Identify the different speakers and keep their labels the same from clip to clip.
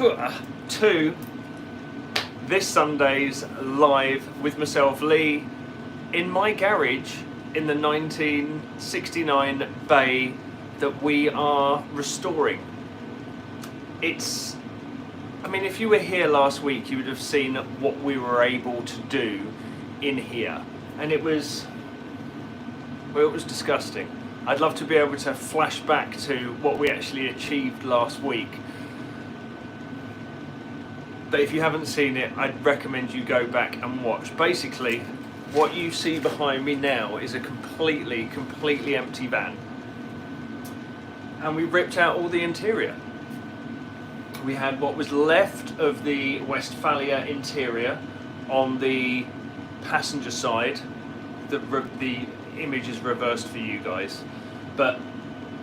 Speaker 1: to this Sunday's live with myself, Leigh, in my garage in the 1969 bay that we are restoring. I mean, if you were here last week, you would have seen what we were able to do in here, and it was disgusting. I'd love to be able to flash back to what we actually achieved last week. But if you haven't seen it, I'd recommend you go back and watch. Basically, what you see behind me now is a completely empty van. And we ripped out all the interior. We had what was left of the Westfalia interior on the passenger side. The image is reversed for you guys. But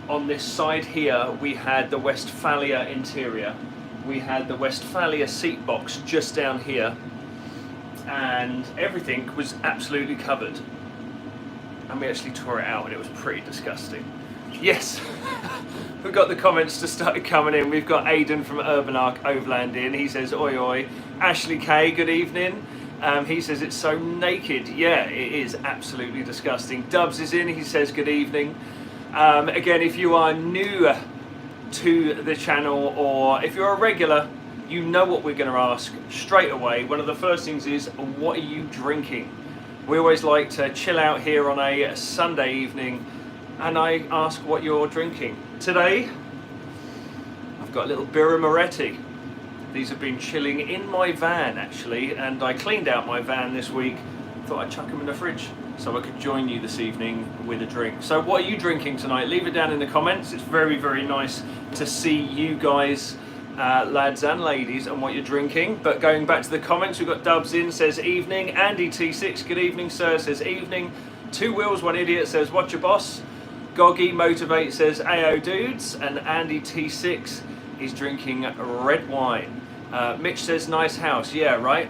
Speaker 1: on this side here, we had the Westfalia interior. We had the Westfalia seat box just down here, and everything was absolutely covered. And we actually tore it out, and it was pretty disgusting. Yes, we've got the comments to start coming in. We've got Aidan from Urban Arc Overland in. He says, oi oi. Ashley K, good evening. He says it's so naked. Yeah, it is absolutely disgusting. Dubs is in. He says good evening. Again, if you are new to the channel, or if you're a regular, you know what we're going to ask straight away. One of the first things is, what are you drinking? We always like to chill out here on a Sunday evening, and I ask what you're drinking. Today, I've got a little Birra Moretti. These have been chilling in my van actually, and I cleaned out my van this week. Thought I'd chuck them in the fridge so I could join you this evening with a drink. So what are you drinking tonight? Leave it down in the comments. It's very nice to see you guys, lads and ladies, and what you're drinking. But going back to the comments, we've got Dubs in, says evening. Andy T6, good evening sir, says evening. Two Wheels One Idiot says what's your boss? Goggy Motivate says AO dudes, and Andy T6 is drinking red wine. Mitch says nice house. Yeah, right.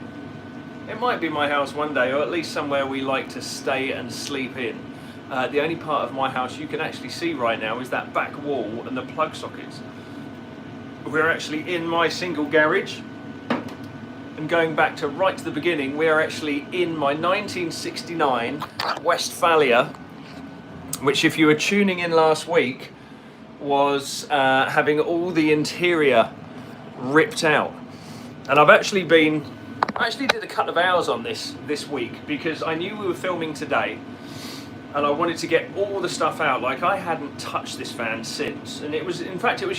Speaker 1: It might be my house one day, or at least somewhere we like to stay and sleep in. The only part of my house you can actually see right now is that back wall and the plug sockets. We're actually in my single garage, and going back to right to the beginning, we are actually in my 1969 Westfalia, which, if you were tuning in last week, was having all the interior ripped out. And I actually did a couple of hours on this week, because I knew we were filming today, and I wanted to get all the stuff out. Like, I hadn't touched this van since, and it was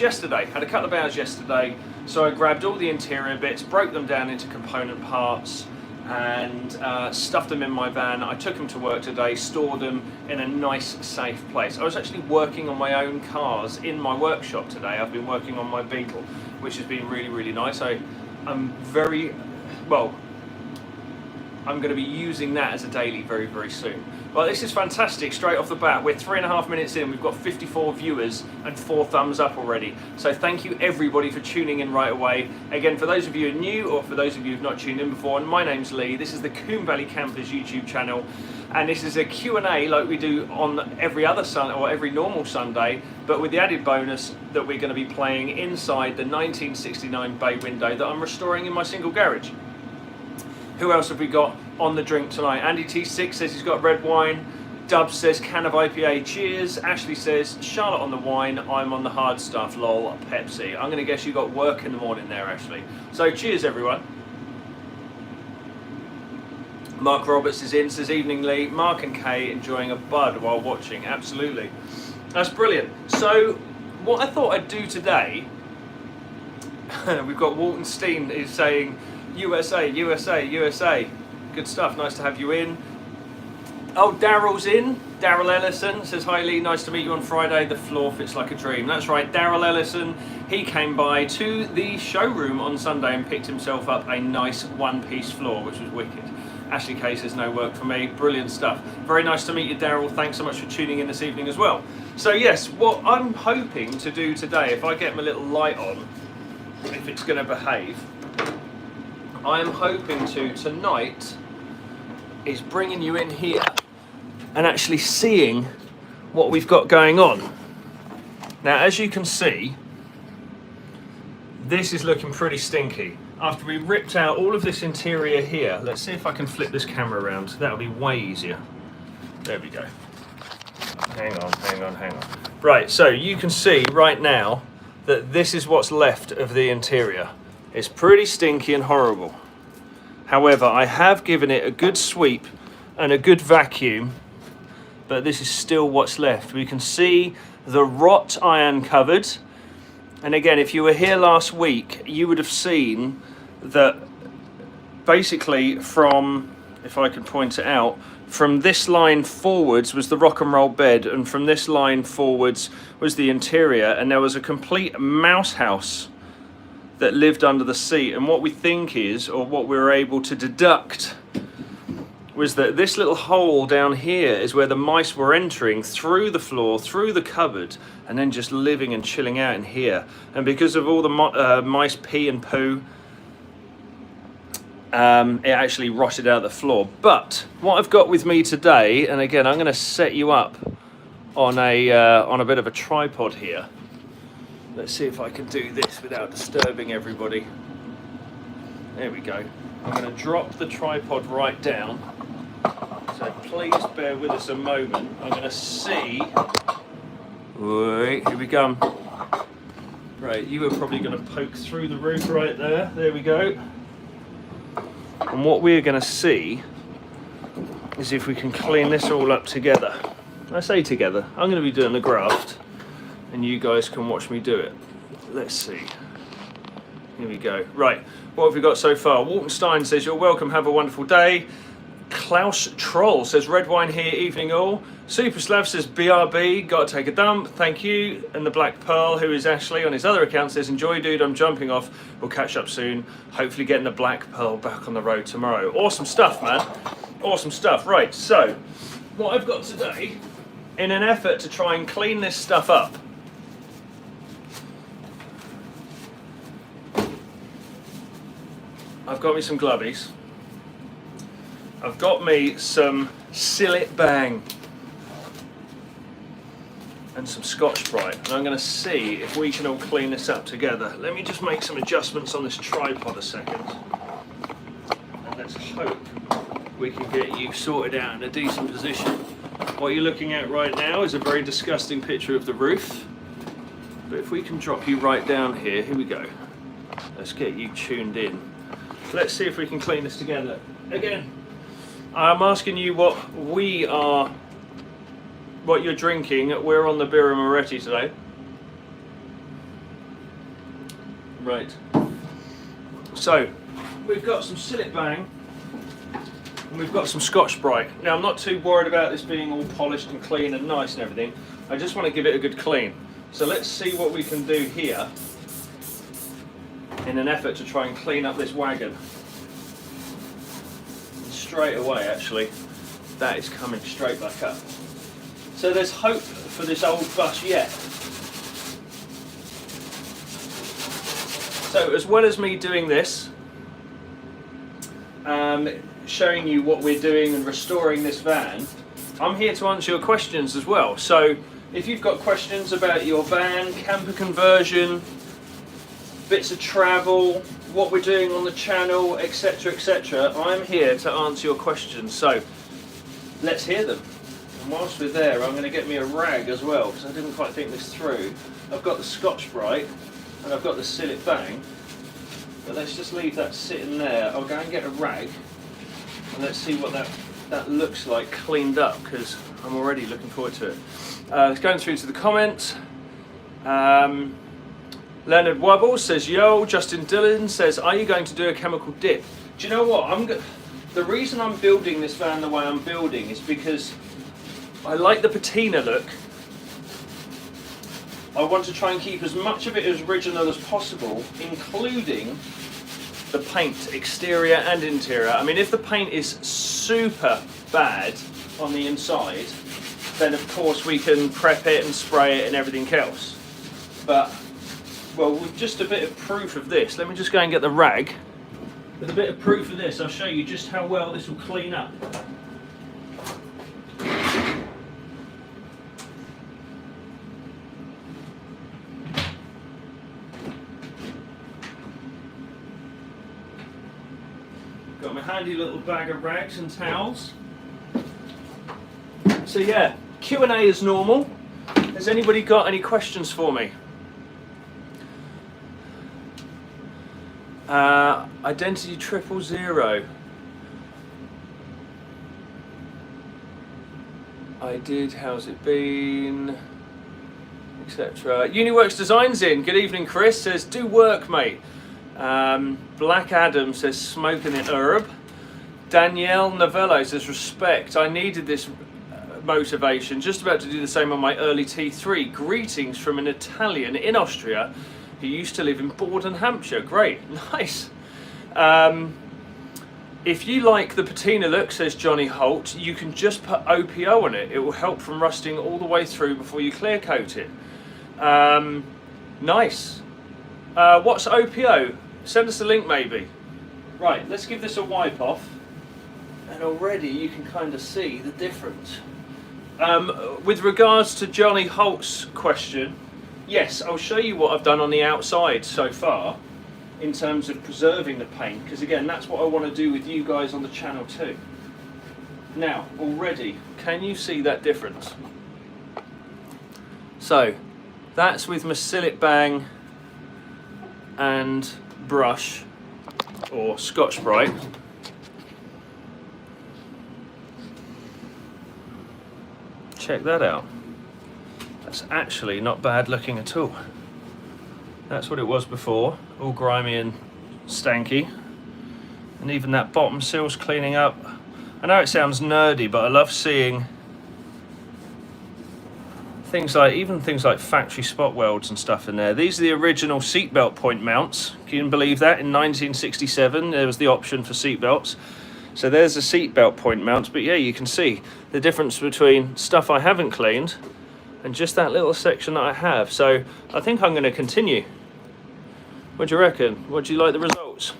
Speaker 1: yesterday. Had a couple of hours yesterday, so I grabbed all the interior bits, broke them down into component parts, and stuffed them in my van. I took them to work today, stored them in a nice, safe place. I was actually working on my own cars in my workshop today. I've been working on my Beetle, which has been really nice. I'm going to be using that as a daily very soon. Well, this is fantastic straight off the bat. We're 3.5 minutes in. We've got 54 viewers and 4 thumbs up already. So thank you everybody for tuning in right away. Again, for those of you who are new, or for those of you who've not tuned in before, my name's Leigh. This is the Coombe Valley Campers YouTube channel, and this is a Q&A like we do on every other Sunday, or every normal Sunday, but with the added bonus that we're going to be playing inside the 1969 bay window that I'm restoring in my single garage. Who else have we got on the drink tonight? Andy T6 says he's got red wine. Dubs says can of IPA, cheers. Ashley says Charlotte on the wine, I'm on the hard stuff, lol, Pepsi. I'm going to guess you got work in the morning there, Ashley. So cheers everyone. Mark Roberts is in, says evening Leigh. Mark and Kay enjoying a bud while watching, absolutely. That's brilliant. So what I thought I'd do today, we've got Walton Steen is saying USA. Good stuff, nice to have you in. Oh, Daryl's in. Daryl Ellison says, hi Leigh, nice to meet you on Friday. The floor fits like a dream. That's right, Daryl Ellison. He came by to the showroom on Sunday and picked himself up a nice one-piece floor, which was wicked. Ashley K says, no work for me. Brilliant stuff. Very nice to meet you, Daryl. Thanks so much for tuning in this evening as well. So yes, what I'm hoping to do today, if I get my little light on, if it's going to behave, I'm hoping to tonight is bringing you in here and actually seeing what we've got going on. Now, as you can see, this is looking pretty stinky. After we ripped out all of this interior here, let's see if I can flip this camera around. That'll be way easier. There we go. Hang on. Right, so you can see right now that this is what's left of the interior. It's pretty stinky and horrible. However, I have given it a good sweep and a good vacuum, but this is still what's left. We can see the rot iron covered. And again, if you were here last week, you would have seen that basically from, if I can point it out, from this line forwards was the rock and roll bed, and from this line forwards was the interior, and there was a complete mouse house that lived under the seat. And what we think is, or what we were able to deduct, was that this little hole down here is where the mice were entering through the floor, through the cupboard, and then just living and chilling out in here. And because of all the mice pee and poo, it actually rotted out the floor. But what I've got with me today, and again, I'm going to set you up on a bit of a tripod here. Let's see if I can do this without disturbing everybody. There we go. I'm going to drop the tripod right down. So please bear with us a moment. I'm going to see. Wait, here we come. Right, you are probably going to poke through the roof right there. There we go. And what we're going to see is if we can clean this all up together. I say together. I'm going to be doing the graft, and you guys can watch me do it. Let's see. Here we go. Right, what have we got so far? Waltenstein says, you're welcome, have a wonderful day. Klaus Troll says, red wine here, evening all. Superslav says, BRB, gotta take a dump, thank you. And the Black Pearl, who is Ashley on his other account, says, enjoy dude, I'm jumping off. We'll catch up soon. Hopefully getting the Black Pearl back on the road tomorrow. Awesome stuff, man. Awesome stuff. Right, so what I've got today, in an effort to try and clean this stuff up, I've got me some glovies. I've got me some Sillet Bang and some Scotch-Brite, and I'm going to see if we can all clean this up together. Let me just make some adjustments on this tripod a second, and let's hope we can get you sorted out in a decent position. What you're looking at right now is a very disgusting picture of the roof, but if we can drop you right down here, here we go. Let's get you tuned in. Let's see if we can clean this together. Again, I'm asking you what you're drinking. We're on the Birra Moretti today. Right. So, we've got some Sillet Bang and we've got some Scotch-Brite. Now, I'm not too worried about this being all polished and clean and nice and everything. I just want to give it a good clean. So let's see what we can do here in an effort to try and clean up this wagon. Straight away, actually, that is coming straight back up. So there's hope for this old bus yet. So as well as me doing this, showing you what we're doing and restoring this van, I'm here to answer your questions as well. So if you've got questions about your van, camper conversion, bits of travel, what we're doing on the channel, etc, etc, I'm here to answer your questions. So let's hear them. And whilst we're there, I'm going to get me a rag as well, because I didn't quite think this through. I've got the Scotch-Brite and I've got the Sillet Bang, but let's just leave that sitting there. I'll go and get a rag and let's see what that looks like cleaned up, because I'm already looking forward to it. Going through to the comments. Leonard Wobble says, yo. Justin Dillon says, are you going to do a chemical dip? Do you know what? The reason I'm building this van the way I'm building is because I like the patina look. I want to try and keep as much of it as original as possible, including the paint, exterior and interior. I mean, if the paint is super bad on the inside, then of course we can prep it and spray it and everything else. But well, with just a bit of proof of this, let me just go and get the rag. With a bit of proof of this, I'll show you just how well this will clean up. Got my handy little bag of rags and towels. So yeah, Q&A is normal. Has anybody got any questions for me? Identity 000. I did, how's it been? Etc. Uniworks Designs in. Good evening, Chris. Says, do work, mate. Black Adam says, smoking the herb. Danielle Novello says, respect. I needed this motivation. Just about to do the same on my early T3. Greetings from an Italian in Austria who used to live in Borden, Hampshire. Great, nice. If you like the patina look, says Johnny Holt, you can just put OPO on it. It will help from rusting all the way through before you clear coat it. Nice. What's OPO? Send us a link maybe. Right, let's give this a wipe off. And already you can kind of see the difference. With regards to Johnny Holt's question, yes, I'll show you what I've done on the outside so far in terms of preserving the paint, because again, that's what I want to do with you guys on the channel too. Now, already, can you see that difference? So, that's with my Sillet Bang and brush, or Scotch-Brite. Check that out. That's actually not bad looking at all. That's what it was before, all grimy and stanky. And even that bottom sill's cleaning up. I know it sounds nerdy, but I love seeing things like factory spot welds and stuff in there. These are the original seatbelt point mounts. Can you believe that? In 1967, there was the option for seatbelts. So there's the seatbelt point mounts, but yeah, you can see the difference between stuff I haven't cleaned and just that little section that I have. So I think I'm going to continue. What do you reckon? What do you like the results?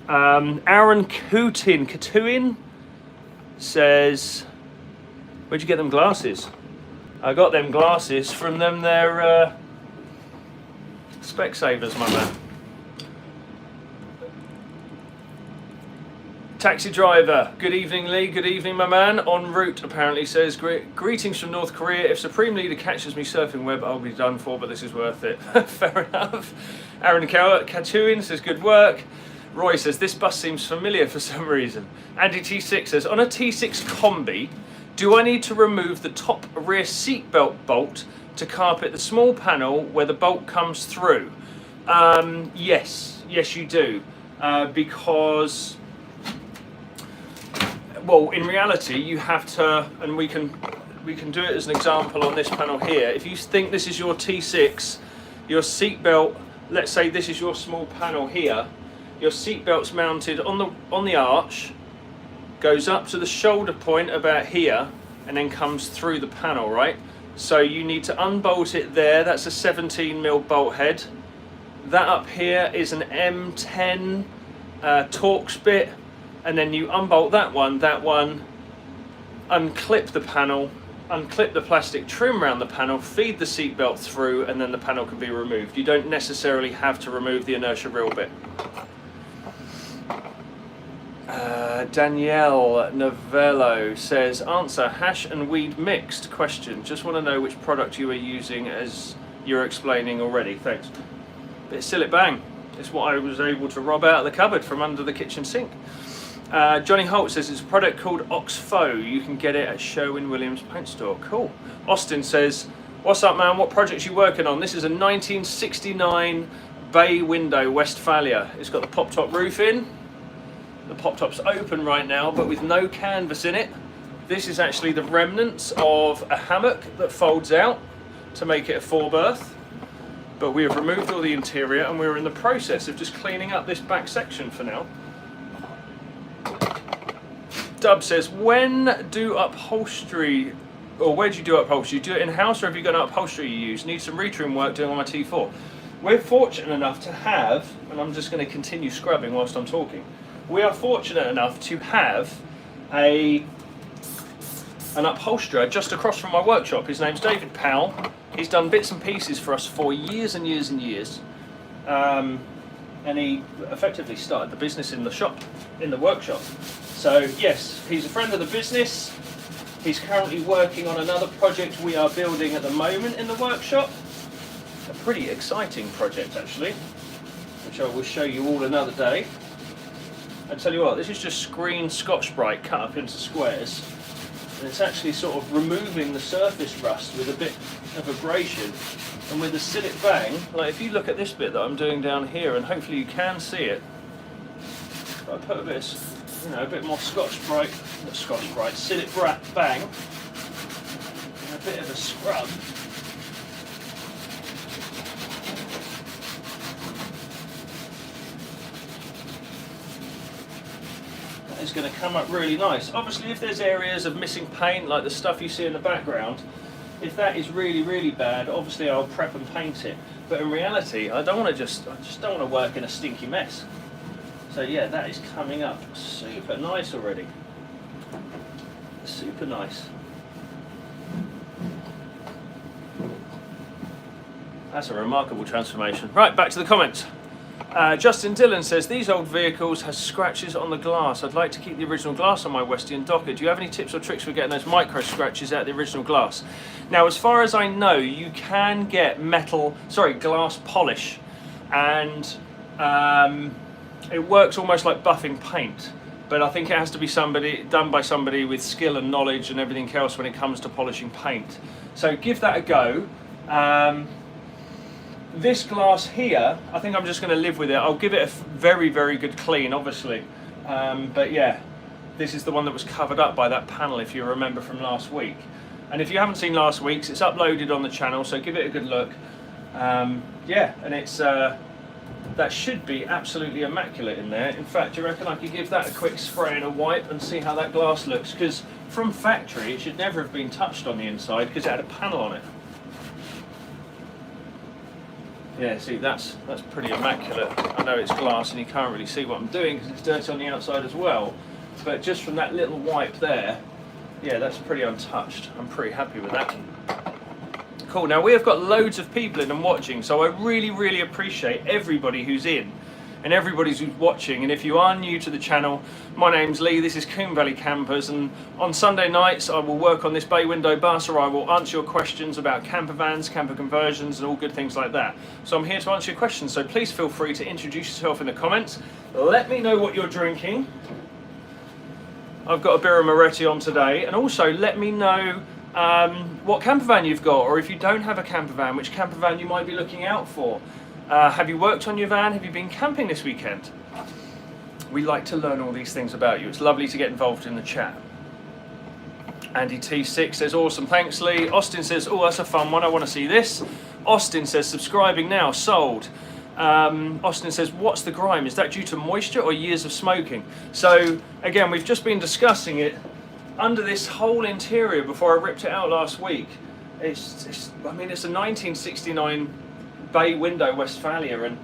Speaker 1: Aaron Katuin says, where'd you get them glasses? I got them glasses from them, they're Specsavers, my man. Taxi driver, good evening Lee, good evening my man. En route apparently says, greetings from North Korea. If Supreme Leader catches me surfing web, I'll be done for, but this is worth it. Fair enough. Aaron Katuin says, good work. Roy says, this bus seems familiar for some reason. Andy T6 says, on a T6 Combi, do I need to remove the top rear seatbelt bolt to carpet the small panel where the bolt comes through? Yes you do, because, well, in reality you have to, and we can do it as an example on this panel here. If you think this is your T6, your seatbelt, let's say this is your small panel here, your seatbelt's mounted on the arch, goes up to the shoulder point about here, and then comes through the panel, right? So you need to unbolt it there. That's a 17mm bolt head. That up here is an M10 Torx bit, and then you unbolt that one, unclip the panel, unclip the plastic trim around the panel, feed the seatbelt through, and then the panel can be removed. You don't necessarily have to remove the inertia reel bit. Danielle Novello says, answer, hash and weed mixed? Question, just want to know which product you are using as you're explaining already, thanks. Bit of Sillet Bang, it's what I was able to rob out of the cupboard from under the kitchen sink. Johnny Holt says it's a product called Oxfo, you can get it at Sherwin-Williams paint store, cool. Austin says, what's up man, what projects you working on? This is a 1969 bay window Westfalia. It's got the pop top roof in. The pop top's open right now, but with no canvas in it. This is actually the remnants of a hammock that folds out to make it a 4-berth. But we have removed all the interior and we're in the process of just cleaning up this back section for now. Dub says, when do upholstery, or where do you do upholstery? Do you do it in-house or have you got an upholstery you use? Need some retrim work doing on my T4. We're fortunate enough to have, and I'm just going to continue scrubbing whilst I'm talking. We are fortunate enough to have an upholsterer just across from my workshop. His name's David Powell. He's done bits and pieces for us for years and years and years. And and he effectively started the business in the shop, in the workshop. So yes, he's a friend of the business. He's currently working on another project we are building at the moment in the workshop. A pretty exciting project actually, which I will show you all another day. I tell you what, this is just green Scotch-Brite cut up into squares, and it's actually sort of removing the surface rust with a bit of abrasion. And with the Sillet Bang, like if you look at this bit that I'm doing down here, and hopefully you can see it, if I put a bit of, you know, a bit more Scotch-Brite, not Scotch-Brite, Sillet Bang, and a bit of a scrub, is going to come up really nice. Obviously if there's areas of missing paint like the stuff you see in the background, if that is really bad, obviously I'll prep and paint it, but in reality I just don't want to work in a stinky mess. So yeah, that is coming up super nice already, super nice. That's a remarkable transformation. Right, back to the comments. Justin Dillon says, these old vehicles has scratches on the glass. I'd like to keep the original glass on my Westian Docker. Do you have any tips or tricks for getting those micro scratches out of the original glass? Now, as far as I know, you can get glass polish, and it works almost like buffing paint. But I think it has to be done by somebody with skill and knowledge and everything else when it comes to polishing paint. So give that a go. This glass here, I think I'm just going to live with it. I'll give it a very good clean, obviously. But yeah, this is the one that was covered up by that panel, if you remember from last week. And if you haven't seen last week's, it's uploaded on the channel, so give it a good look. Yeah, and it's that should be absolutely immaculate in there. In fact, do you reckon I could give that a quick spray and a wipe and see how that glass looks? Because from factory, it should never have been touched on the inside because it had a panel on it. Yeah, see, that's pretty immaculate. I know it's glass and you can't really see what I'm doing because it's dirty on the outside as well. But just from that little wipe there, yeah, that's pretty untouched. I'm pretty happy with that. Cool, now we have got loads of people in and watching, so I really appreciate everybody who's in and everybody who's watching. And if you are new to the channel, my name's Lee, this is Combe Valley Campers, and on Sunday nights I will work on this bay window bus, or I will answer your questions about camper vans, camper conversions and all good things like that. So I'm here to answer your questions, so please feel free to introduce yourself in the comments. Let me know what you're drinking. I've got a Birra Moretti on today, and also let me know what camper van you've got, or if you don't have a camper van, which camper van you might be looking out for. Have you worked on your van? Have you been camping this weekend? We like to learn all these things about you. It's lovely to get involved in the chat. Andy T6 says, awesome, thanks Lee. Austin says, oh, that's a fun one, I want to see this. Austin says, subscribing now, sold. Austin says, what's the grime? Is that due to moisture or years of smoking? So again, we've just been discussing it under this whole interior before I ripped it out last week. It's a 1969 bay window Westfalia, and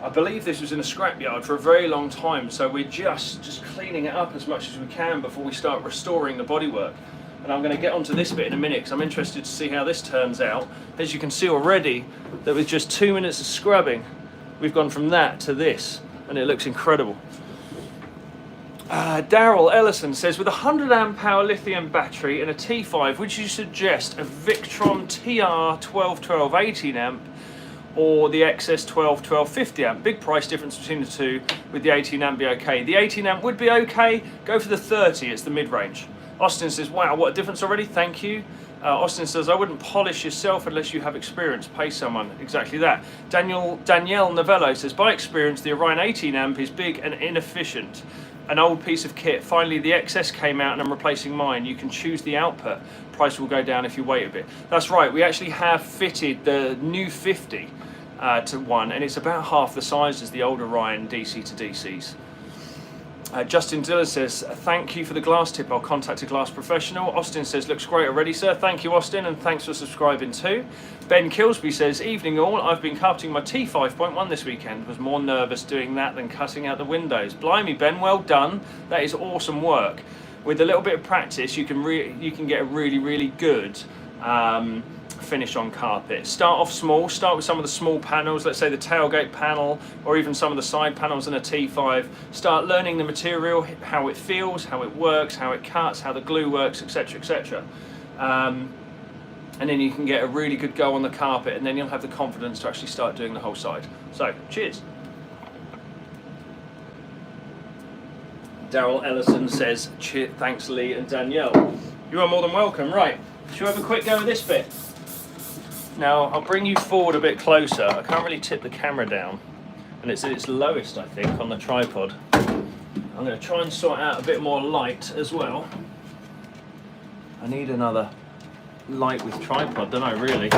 Speaker 1: I believe this was in a scrapyard for a very long time, so we're just cleaning it up as much as we can before we start restoring the bodywork. And I'm going to get onto this bit in a minute because I'm interested to see how this turns out. As you can see already, that with just 2 minutes of scrubbing, we've gone from that to this, and it looks incredible. Daryl Ellison says, with a 100 amp hour lithium battery and a T5, would you suggest a Victron TR 1212 18 amp or the XS 1212 50 amp? Big price difference between the two. Would the 18 amp be okay? The 18 amp would be okay. Go for the 30, it's the mid-range. Austin says, wow, what a difference already, thank you. Austin says, I wouldn't polish yourself unless you have experience, pay someone. Exactly that. Danielle Novello says, by experience, the Orion 18 amp is big and inefficient. An old piece of kit. Finally, the XS came out and I'm replacing mine. You can choose the output. Price will go down if you wait a bit. That's right, we actually have fitted the new 50 to one, and it's about half the size as the old Orion DC to DCs. Justin Dillon says, thank you for the glass tip, I'll contact a glass professional. Austin says, looks great already, sir. Thank you, Austin, and thanks for subscribing too. Ben Kilsby says, evening all, I've been carpeting my T5.1 this weekend. Was more nervous doing that than cutting out the windows. Blimey, Ben, well done. That is awesome work. With a little bit of practice, you can get a really good finish on carpet. Start off small, start with some of the small panels, let's say the tailgate panel or even some of the side panels in a T5. Start learning the material, how it feels, how it works, how it cuts, how the glue works, etc, etc. And then you can get a really good go on the carpet, and then you'll have the confidence to actually start doing the whole side. So, cheers. Daryl Ellison says, thanks Lee and Danielle. You are more than welcome. Right, shall we have a quick go at this bit? Now, I'll bring you forward a bit closer. I can't really tip the camera down, and it's at its lowest, I think, on the tripod. I'm going to try and sort out a bit more light as well. I need another light with tripod, don't I, really?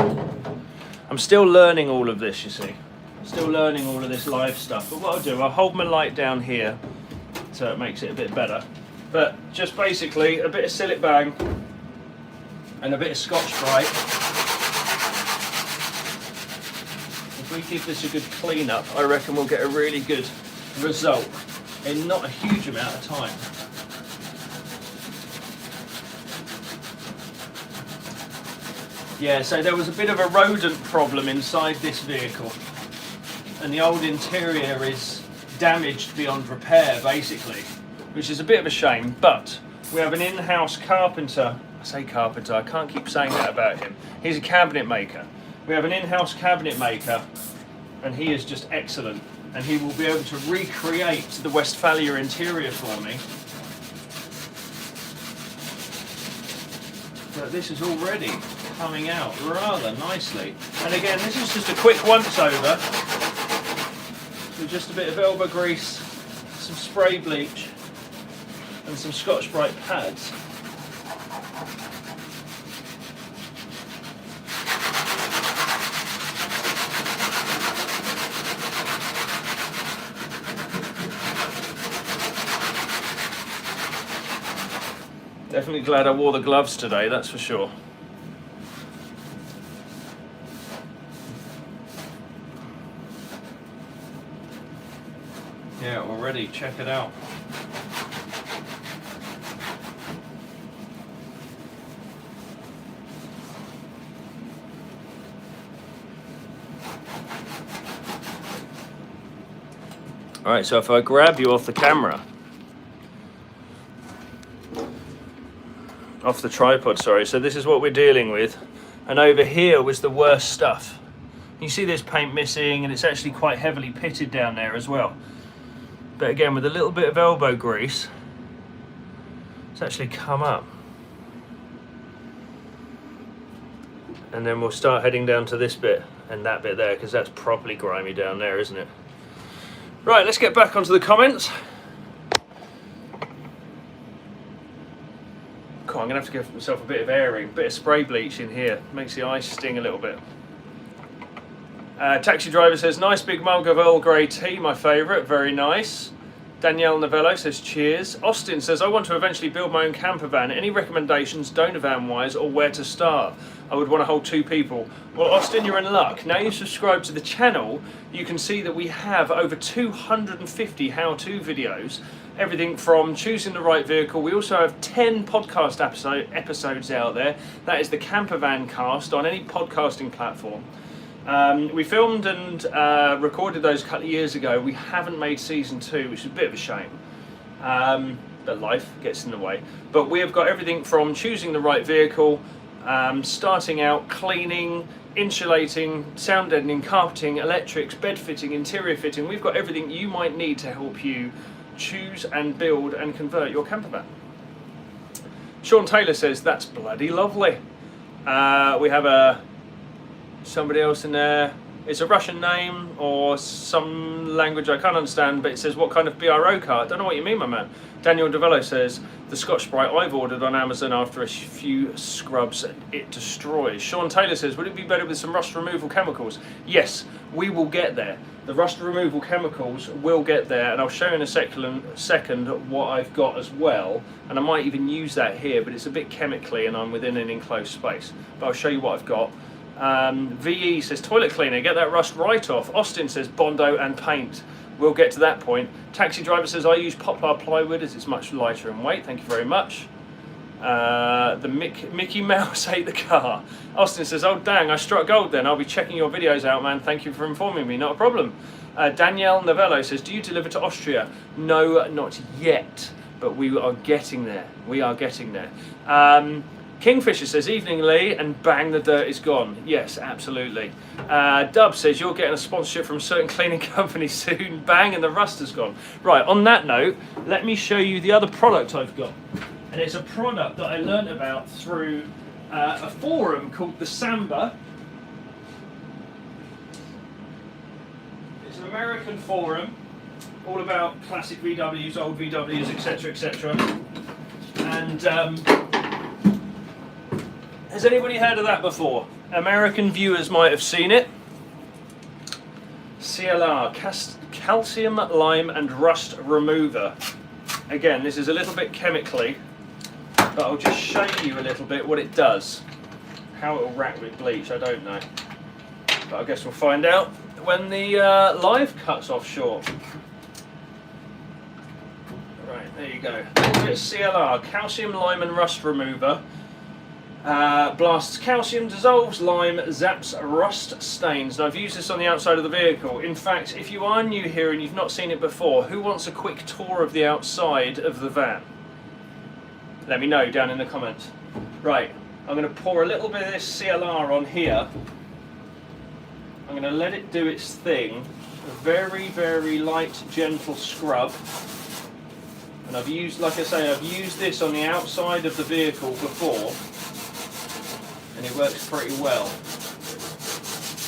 Speaker 1: I'm still learning all of this, you see. Still learning all of this live stuff. But what I'll do, I'll hold my light down here so it makes it a bit better. But just basically a bit of Sillet Bang and a bit of Scotch-Brite. If we give this a good clean up, I reckon we'll get a really good result in not a huge amount of time. Yeah, so there was a bit of a rodent problem inside this vehicle, and the old interior is damaged beyond repair, basically, which is a bit of a shame. But we have an in-house carpenter. I say carpenter, I can't keep saying that about him. He's a cabinet maker. We have an in-house cabinet maker, and he is just excellent, and he will be able to recreate the Westfalia interior for me. But this is already coming out rather nicely. And again, this is just a quick once over with just a bit of elbow grease, some spray bleach and some Scotch-Brite pads. Definitely glad I wore the gloves today, that's for sure. Yeah, already, check it out. Alright, so if I grab you off the camera, off the tripod, sorry, so this is what we're dealing with, and over here was the worst stuff. You see there's paint missing, and it's actually quite heavily pitted down there as well. But again, with a little bit of elbow grease, it's actually come up. And then we'll start heading down to this bit and that bit there, because that's properly grimy down there, isn't it? Right, let's get back onto the comments. Cool, I'm gonna have to give myself a bit of airing, a bit of spray bleach in here, makes the eyes sting a little bit. Taxi driver says, nice big mug of Earl Grey tea, my favourite, very nice. Danielle Novello says, cheers. Austin says, I want to eventually build my own camper van. Any recommendations, donor van wise, or where to start? I would want to hold 2 people. Well, Austin, you're in luck. Now you subscribe to the channel, you can see that we have over 250 how-to videos. Everything from choosing the right vehicle. We also have 10 podcast episodes out there. That is the Camper Van Cast on any podcasting platform. We filmed and recorded those a couple of years ago. We haven't made season 2, which is a bit of a shame. But life gets in the way. But we have got everything from choosing the right vehicle, starting out, cleaning, insulating, sound deadening, carpeting, electrics, bed fitting, interior fitting. We've got everything you might need to help you choose and build and convert your camper van. Sean Taylor says, that's bloody lovely. We have somebody else in there. It's a Russian name or some language I can't understand, but it says, what kind of BRO car? I don't know what you mean, my man. Daniel Devello says, the Scotch-Brite I've ordered on Amazon, after a few scrubs it destroys. Sean Taylor says, would it be better with some rust removal chemicals? Yes, we will get there. The rust removal chemicals will get there, and I'll show you in a second what I've got as well, and I might even use that here, but it's a bit chemically and I'm within an enclosed space. But I'll show you what I've got. VE says, toilet cleaner, get that rust right off. Austin says, Bondo and paint. We'll get to that point. Taxi driver says, I use poplar plywood as it's much lighter in weight. Thank you very much. The Mickey Mouse ate the car. Austin says, oh dang, I struck gold then. I'll be checking your videos out, man. Thank you for informing me. Not a problem. Danielle Novello says, do you deliver to Austria? No, not yet, but we are getting there. We are getting there. Kingfisher says, evening Leigh, and bang, the dirt is gone. Yes, absolutely. Dub says, you're getting a sponsorship from a certain cleaning company soon. Bang, and the rust has gone. Right, on that note, let me show you the other product I've got. And it's a product that I learned about through a forum called the Samba. It's an American forum, all about classic VWs, old VWs, etc., etc. And has anybody heard of that before? American viewers might have seen it. CLR, calcium, lime and rust remover. Again, this is a little bit chemically, but I'll just show you a little bit what it does. How it will rack with bleach, I don't know. But I guess we'll find out when the live cuts off short. Right, there you go. It's CLR, calcium, lime and rust remover. Blasts calcium, dissolves lime, zaps rust stains. Now I've used this on the outside of the vehicle. In fact, if you are new here and you've not seen it before, who wants a quick tour of the outside of the van? Let me know down in the comments. Right, I'm going to pour a little bit of this CLR on here. I'm going to let it do its thing. A very, very light, gentle scrub. And I've used, like I say, I've used this on the outside of the vehicle before. And it works pretty well.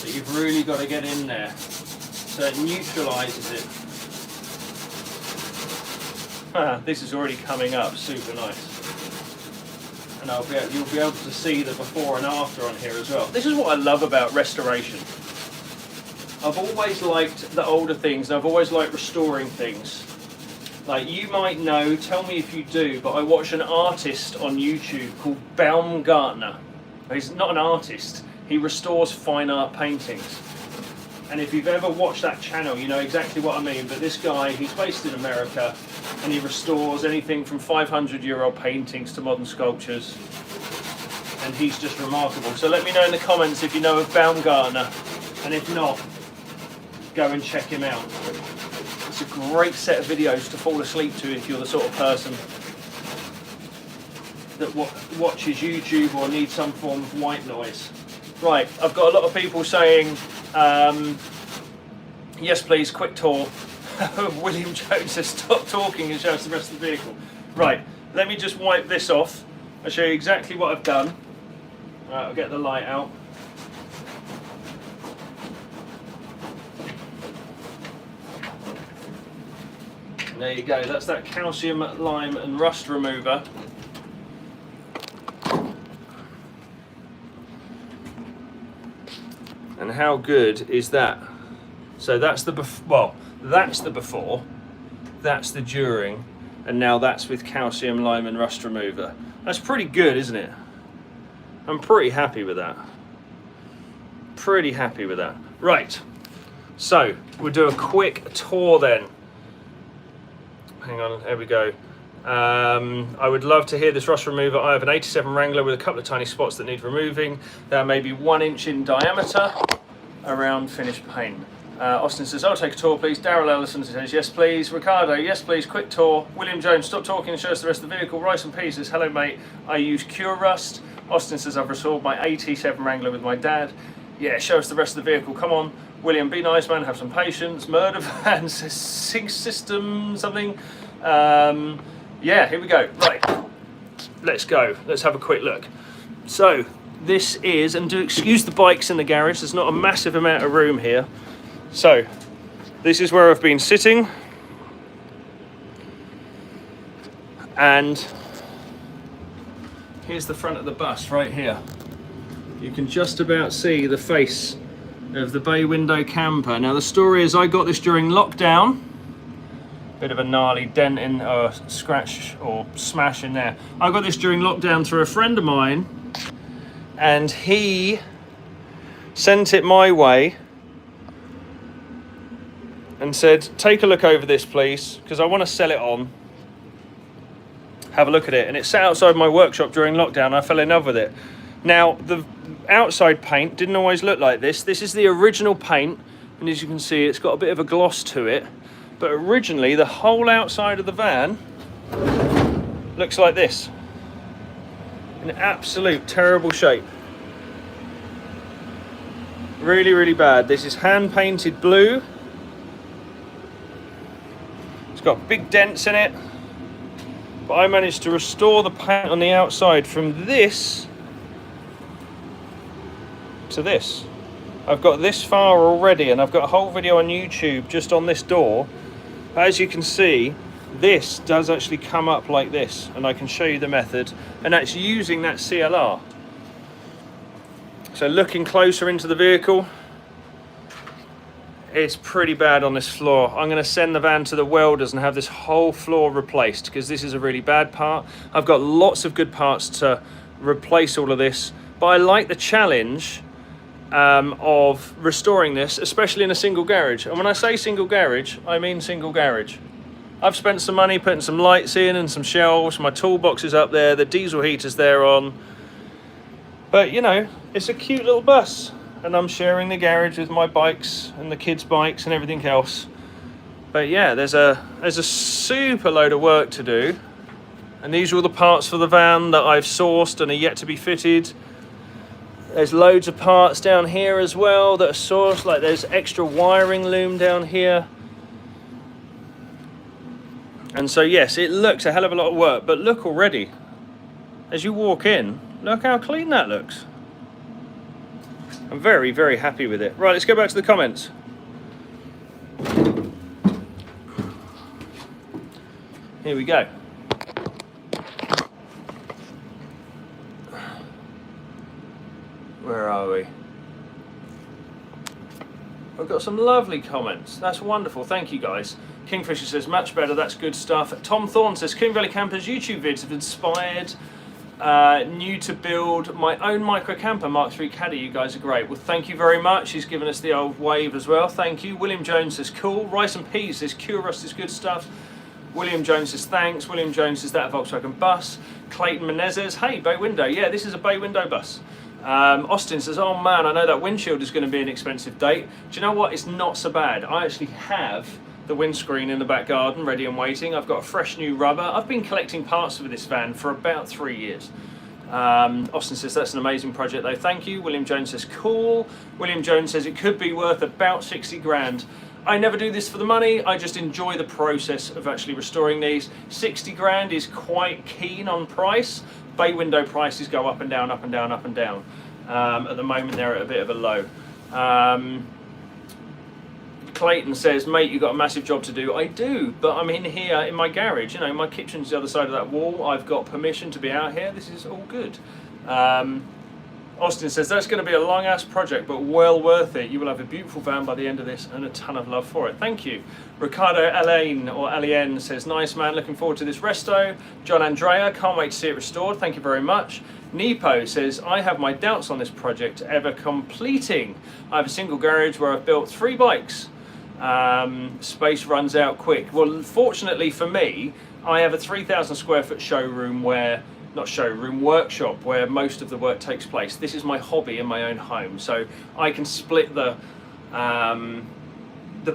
Speaker 1: But you've really got to get in there. So it neutralises it. This is already coming up, super nice. And you'll be able to see the before and after on here as well. This is what I love about restoration. I've always liked the older things, and I've always liked restoring things. Like, you might know, tell me if you do, but I watch an artist on YouTube called Baumgartner. He's not an artist, he restores fine art paintings. And if you've ever watched that channel, you know exactly what I mean. But this guy, he's based in America, and he restores anything from 500-year-old paintings to modern sculptures. And he's just remarkable. So let me know in the comments if you know of Baumgartner, and if not, go and check him out. It's a great set of videos to fall asleep to if you're the sort of person that watches YouTube or needs some form of white noise. Right, I've got a lot of people saying, yes please, quick tour. William Jones says stop talking and show us the rest of the vehicle. Right, let me just wipe this off. I'll show you exactly what I've done. Right, I'll get the light out. There you go, that's that calcium, lime and rust remover. And how good is that? So that's the that's the before, that's the during, and now that's with calcium, lime and rust remover. That's pretty good, isn't it? I'm pretty happy with that. Pretty happy with that. Right, so we'll do a quick tour then. Hang on, there we go. I would love to hear this rust remover. I have an 87 Wrangler with a couple of tiny spots that need removing. They're maybe 1 inch in diameter around finished paint. Austin says, I'll take a tour please. Daryl Ellison says, yes please. Ricardo, yes please, quick tour. William Jones, stop talking and show us the rest of the vehicle. Rice and Peas says, hello mate, I use Cure Rust. Austin says, I've restored my 87 Wrangler with my dad. Yeah, show us the rest of the vehicle, come on. William, be nice man, have some patience. Murder Van says, sync system something. Yeah, here we go. Right, let's go. Let's have a quick look. So, this is, and do excuse the bikes in the garage, there's not a massive amount of room here. So, this is where I've been sitting. And here's the front of the bus right here. You can just about see the face of the bay window camper. Now the story is I got this during lockdown. Bit of a gnarly dent in, or scratch or smash in there. I got this during lockdown through a friend of mine, and he sent it my way and said, take a look over this please, because I want to sell it on. have a look at it. And it sat outside my workshop during lockdown and I fell in love with it. Now, the outside paint didn't always look like this. This is the original paint, and as you can see, it's got a bit of a gloss to it. But originally, the whole outside of the van looks like this. In absolute terrible shape. Really, really bad. This is hand painted blue. It's got big dents in it. But I managed to restore the paint on the outside from this to this. I've got this far already, and I've got a whole video on YouTube just on this door. As you can see, this does actually come up like this, and I can show you the method, and that's using that CLR. So looking closer into the vehicle, it's pretty bad on this floor. I'm going to send the van to the welders and have this whole floor replaced, because this is a really bad part. I've got lots of good parts to replace all of this, but I like the challenge of restoring this, especially in a single garage. And when I say single garage, I mean single garage. I've spent some money putting some lights in and some shelves, my toolbox is up there, the diesel heater's there on. But you know, it's a cute little bus, and I'm sharing the garage with my bikes and the kids' bikes and everything else. But yeah, there's a super load of work to do. And these are all the parts for the van that I've sourced and are yet to be fitted. There's loads of parts down here as well that are sourced, like there's extra wiring loom down here. And so yes, it looks a hell of a lot of work, but look already, as you walk in, look how clean that looks. I'm very, very happy with it. Right, let's go back to the comments. Here we go. Where are we? I've got some lovely comments. That's wonderful. Thank you, guys. Kingfisher says, much better. That's good stuff. Tom Thorne says, Coombe Valley Campers YouTube vids have inspired new to build my own micro camper Mark III Caddy. You guys are great. Well, thank you very much. He's given us the old wave as well. Thank you. William Jones says, cool. Rice and Peas says, Cure Rust is good stuff. William Jones says, thanks. William Jones says, that a Volkswagen bus. Clayton Menezes, hey, bay window. Yeah, this is a bay window bus. Austin says, oh man, I know that windshield is going to be an expensive date. Do you know what? It's not so bad. I actually have the windscreen in the back garden ready and waiting. I've got a fresh new rubber. I've been collecting parts for this van for about 3 years. Austin says, that's an amazing project though. Thank you. William Jones says, cool. William Jones says, it could be worth about 60 grand. I never do this for the money. I just enjoy the process of actually restoring these. 60 grand is quite keen on price. Bay window prices go up and down, up and down, up and down. At the moment, they're at a bit of a low. Clayton says, mate, you've got a massive job to do. I do, but I'm in here in my garage. You know, my kitchen's the other side of that wall. I've got permission to be out here. This is all good. Austin says, that's going to be a long-ass project, but well worth it. You will have a beautiful van by the end of this and a ton of love for it. Thank you. Ricardo Alain, or Alien, says, nice, man. Looking forward to this resto. John Andrea, can't wait to see it restored. Thank you very much. Nepo says, I have my doubts on this project ever completing. I have a single garage where I've built 3 bikes. Space runs out quick. Well, fortunately for me, I have a 3,000 square foot showroom where, not showroom, workshop where most of the work takes place. This is my hobby in my own home, so I can split the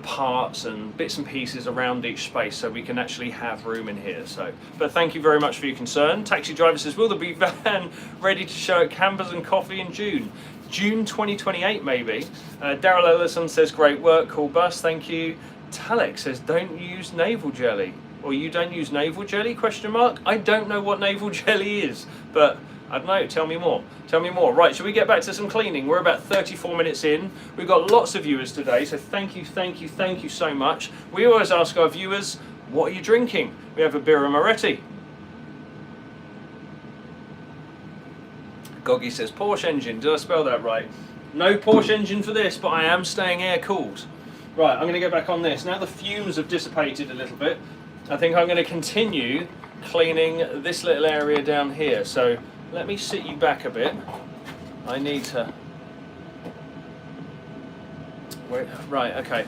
Speaker 1: parts and bits and pieces around each space so we can actually have room in here. So, but thank you very much for your concern. Taxi driver says, will there be van ready to show at Campers and Coffee in June? June 2028 maybe. Daryl Ellison says, great work, cool bus, thank you. Talek says, don't use navel jelly. Or you don't use navel jelly, question mark? I don't know what navel jelly is, but I don't know, tell me more. Tell me more. Right, shall we get back to some cleaning? We're about 34 minutes in. We've got lots of viewers today, so thank you so much. We always ask our viewers, what are you drinking? We have a Birra Moretti. Goggy says, Porsche engine, did I spell that right? No Porsche engine for this, but I am staying air cooled. Right, I'm going to get back on this. Now the fumes have dissipated a little bit, I think I'm going to continue cleaning this little area down here. So let me sit you back a bit. I need to... Wait, right, okay.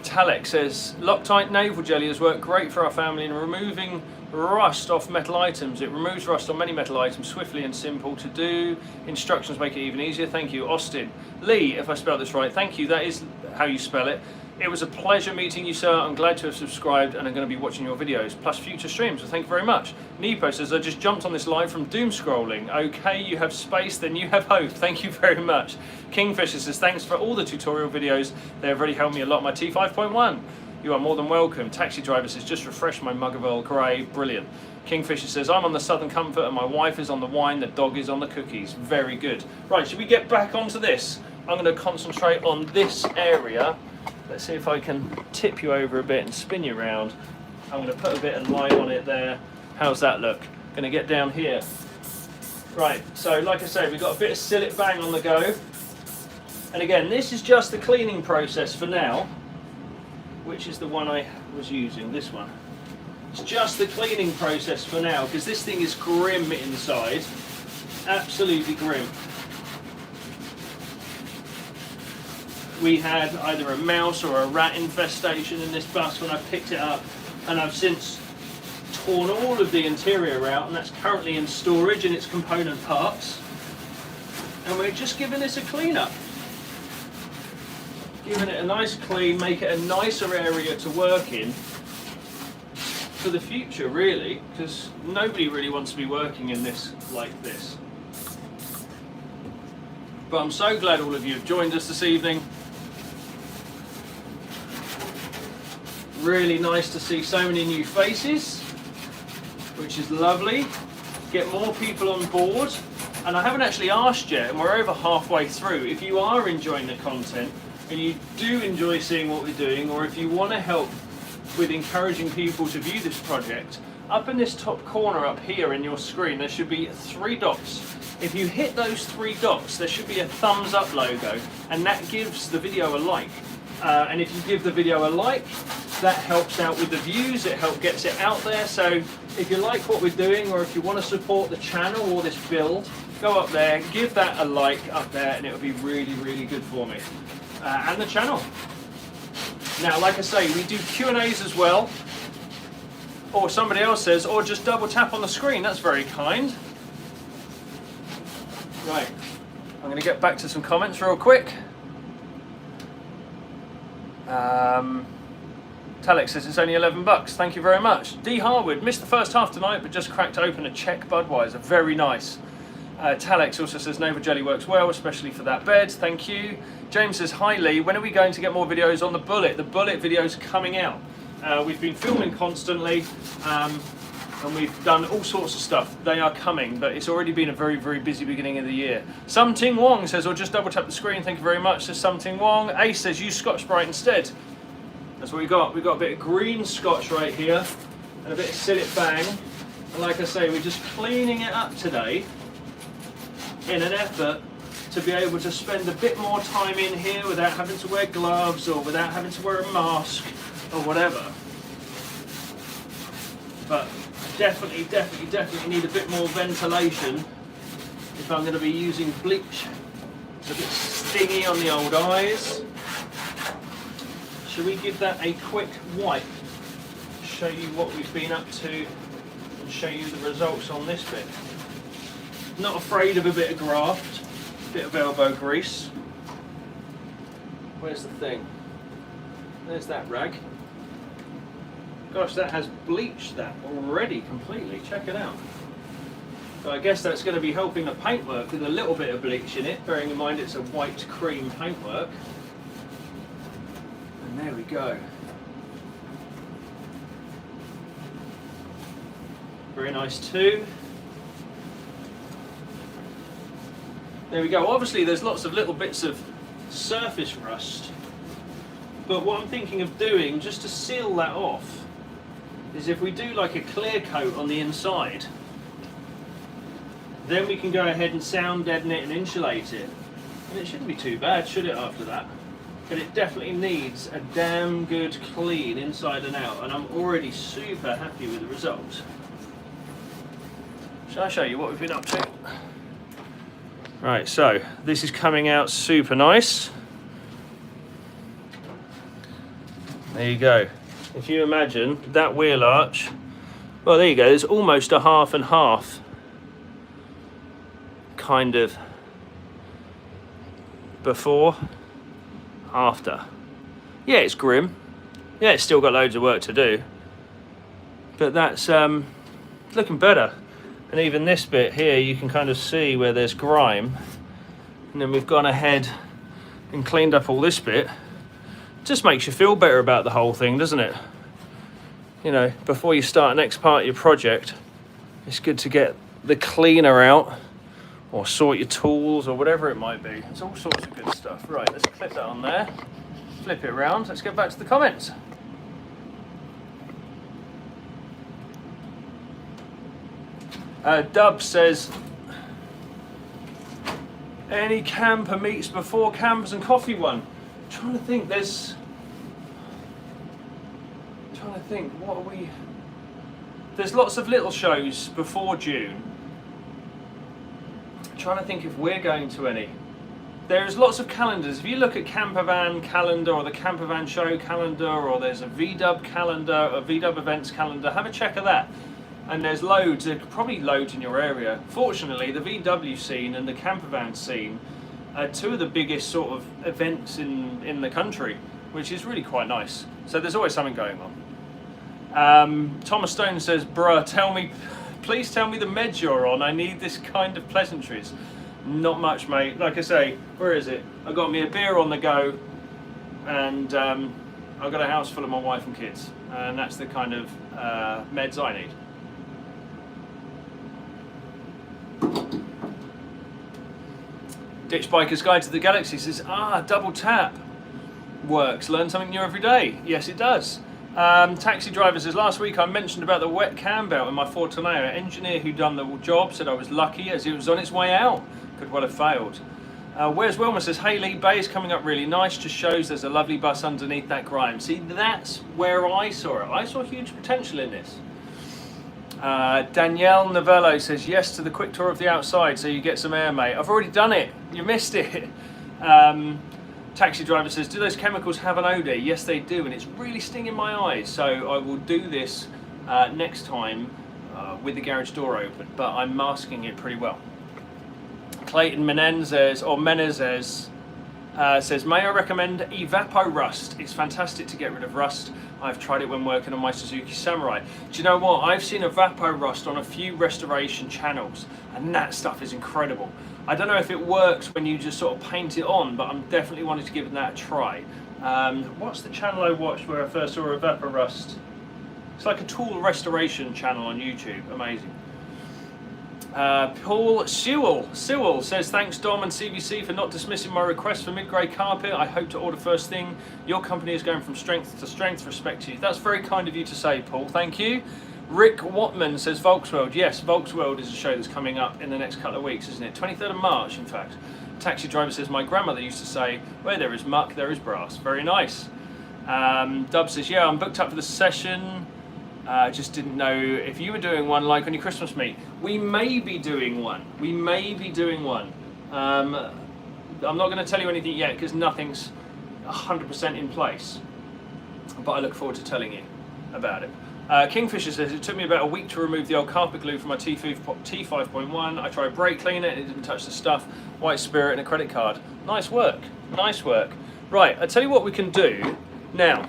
Speaker 1: Talek says, Loctite navel jelly has worked great for our family in removing rust off metal items. It removes rust on many metal items swiftly and simple to do. Instructions make it even easier. Thank you, Austin. Lee, if I spelled this right, thank you. That is how you spell it. It was a pleasure meeting you, sir. I'm glad to have subscribed and I'm going to be watching your videos, plus future streams. So thank you very much. Nepo says, I just jumped on this live from doom scrolling. Okay, you have space, then you have hope. Thank you very much. Kingfisher says, thanks for all the tutorial videos. They have really helped me a lot. My T5.1. You are more than welcome. Taxi driver says, just refresh my mug of Earl Grey. Brilliant. Kingfisher says, I'm on the Southern Comfort and my wife is on the wine. The dog is on the cookies. Very good. Right, should we get back onto this? I'm going to concentrate on this area. Let's see if I can tip you over a bit and spin you around. I'm going to put a bit of light on it there. How's that look? Going to get down here. Right, so like I say, we've got a bit of Sillet Bang on the go. And again, this is just the cleaning process for now. Which is the one I was using, this one. It's just the cleaning process for now, because this thing is grim inside. Absolutely grim. We had either a mouse or a rat infestation in this bus when I picked it up, and I've since torn all of the interior out, and that's currently in storage in its component parts. And we're just giving this a clean up. Giving it a nice clean, make it a nicer area to work in for the future, really, because nobody really wants to be working in this like this. But I'm so glad all of you have joined us this evening. Really nice to see so many new faces, which is lovely. Get more people on board. And I haven't actually asked yet, and we're over halfway through, if you are enjoying the content and you do enjoy seeing what we're doing, or if you want to help with encouraging people to view this project, up in this top corner up here in your screen there should be 3 dots. If you hit those 3 dots there should be a thumbs up logo, and that gives the video a like. And if you give the video a like, that helps out with the views, it gets it out there. So if you like what we're doing, or if you want to support the channel or this build, go up there, give that a like up there, and it'll be really, really good for me. And the channel. Now, like I say, we do Q&As as well. Or somebody else says, or just double tap on the screen. That's very kind. Right, I'm going to get back to some comments real quick. Talek says it's only $11. Thank you very much. D Harwood, missed the first half tonight, but just cracked open a Czech Budweiser. Very nice. Talek also says Navel Jelly works well, especially for that bed. Thank you. James says, hi Lee, when are we going to get more videos on the Bullet? The Bullet videos are coming out. We've been filming constantly, and we've done all sorts of stuff. They are coming, but it's already been a very, very busy beginning of the year. Something Wong says, or just double tap the screen. Thank you very much, says Something Wong. Ace says, use Scotch-Brite instead. That's what we got. We've got a bit of green Scotch right here, and a bit of Sillet Bang. And like I say, we're just cleaning it up today in an effort to be able to spend a bit more time in here without having to wear gloves or without having to wear a mask or whatever. But definitely need a bit more ventilation if I'm going to be using bleach. It's a bit stingy on the old eyes. Shall we give that a quick wipe? Show you what we've been up to and show you the results on this bit. Not afraid of a bit of graft, a bit of elbow grease. Where's the thing? There's that rag. Gosh, that has bleached that already completely. Check it out. So I guess that's going to be helping the paintwork with a little bit of bleach in it, bearing in mind it's a white cream paintwork. And there we go. Very nice too. There we go. Obviously there's lots of little bits of surface rust, but what I'm thinking of doing just to seal that off is if we do like a clear coat on the inside, then we can go ahead and sound deaden it and insulate it. And it shouldn't be too bad, should it, after that? But it definitely needs a damn good clean inside and out, and I'm already super happy with the results. Shall I show you what we've been up to? Right, so this is coming out super nice. There you go. If you imagine that wheel arch, well, there you go. There's almost a half and half kind of before, after. Yeah, it's grim. Yeah, it's still got loads of work to do, but that's looking better. And even this bit here, you can kind of see where there's grime, and then we've gone ahead and cleaned up all this bit. Just makes you feel better about the whole thing, doesn't it? You know, before you start the next part of your project, it's good to get the cleaner out or sort your tools or whatever it might be. It's all sorts of good stuff. Right, let's clip that on there, flip it around. Let's get back to the comments. Dub says, any camper meets before Campers and Coffee one? I'm trying to think, what are we? There's lots of little shows before June. I'm trying to think if we're going to any. There's lots of calendars. If you look at Campervan calendar or the Campervan show calendar, or there's a VW calendar, a VW events calendar, have a check of that. And there's loads, there's probably loads in your area. Fortunately, the VW scene and the campervan scene are two of the biggest sort of events in the country, which is really quite nice. So there's always something going on. Thomas Stone says, bruh, please tell me the meds you're on. I need this kind of pleasantries. Not much, mate. Like I say, where is it? I got me a beer on the go, and I've got a house full of my wife and kids. And that's the kind of meds I need. Ditch Biker's Guide to the Galaxy says, double tap works. Learn something new every day. Yes, it does. Taxi driver says, last week I mentioned about the wet cam belt in my Ford Tornado. Engineer who done the job said I was lucky as it was on its way out. Could well have failed. Where's Wilma says, hey, Lee Bay is coming up really nice. Just shows there's a lovely bus underneath that grime. See, that's where I saw it. I saw huge potential in this. Danielle Novello says, yes to the quick tour of the outside so you get some air, mate. I've already done it. You missed it. Taxi driver says, do those chemicals have an odour? Yes, they do, and it's really stinging my eyes. So I will do this next time with the garage door open, but I'm masking it pretty well. Clayton Menendez, or Menezes, says, may I recommend Evapo Rust? It's fantastic to get rid of rust. I've tried it when working on my Suzuki Samurai. Do you know what? I've seen Evapo Rust on a few restoration channels, and that stuff is incredible. I don't know if it works when you just sort of paint it on, but I'm definitely wanting to give that a try. What's the channel I watched where I first saw Evapo Rust? It's like a tool restoration channel on YouTube. Amazing. Paul Sewell says, thanks Dom and CVC for not dismissing my request for mid-grade carpet. I hope to order first thing. Your company is going from strength to strength. Respect to you. That's very kind of you to say, Paul. Thank you. Rick Watman says, Volksworld. Yes, Volksworld is a show that's coming up in the next couple of weeks, isn't it? 23rd of March, in fact. Taxi driver says, my grandmother used to say, where there is muck, there is brass. Very nice. Dub says, yeah, I'm booked up for the session. Just didn't know if you were doing one like on your Christmas meet. We may be doing one. I'm not going to tell you anything yet because nothing's 100% in place. But I look forward to telling you about it. Kingfisher says, it took me about a week to remove the old carpet glue from my T5.1. I tried brake cleaner and it didn't touch the stuff. White Spirit and a credit card. Nice work. Nice work. Right, I'll tell you what we can do now.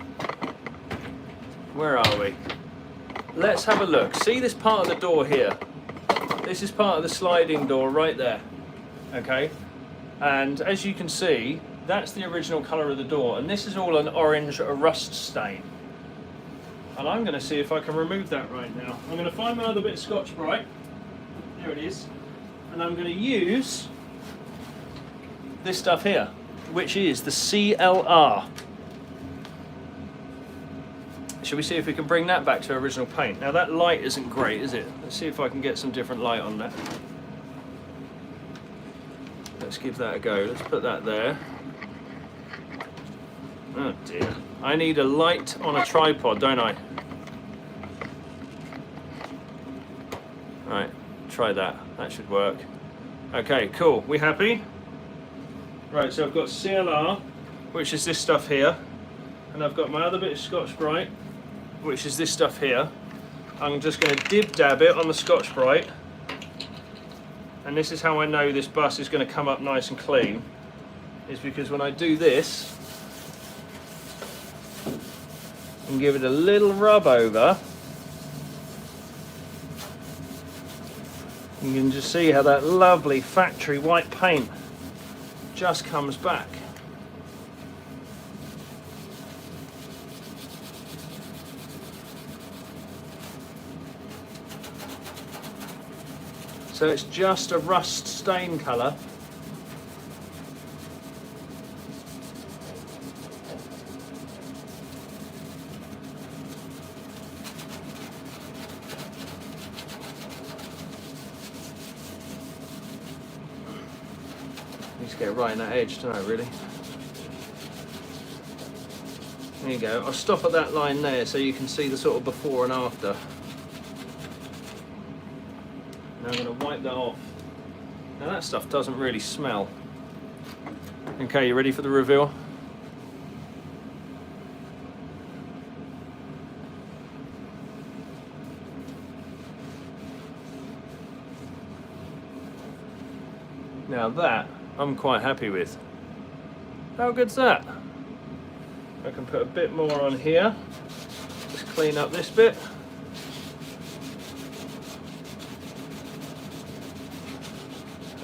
Speaker 1: Where are we? Let's have a look. See this part of the door here? This is part of the sliding door right there. Okay? And as you can see, that's the original colour of the door. And this is all an orange rust stain. And I'm going to see if I can remove that right now. I'm going to find my other bit of Scotch-Brite. There it is. And I'm going to use this stuff here, which is the CLR. Shall we see if we can bring that back to original paint? Now that light isn't great, is it? Let's see if I can get some different light on that. Let's give that a go. Let's put that there. Oh dear. I need a light on a tripod, don't I? Right, try that. That should work. Okay, cool. We happy? Right, so I've got CLR, which is this stuff here. and I've got my other bit of Scotch-Brite, which is this stuff here. I'm just going to dab it on the Scotch-Brite, and this is how I know this bus is going to come up nice and clean, is because when I do this and give it a little rub over, you can just see how that lovely factory white paint just comes back. So it's just a rust stain colour. Need to get it right in that edge, don't I, really? There you go. I'll stop at that line there so you can see the sort of before and after. Now I'm going to wipe that off. Now that stuff doesn't really smell. Okay, you ready for the reveal? Now that I'm quite happy with. How good's that? I can put a bit more on here. Just clean up this bit.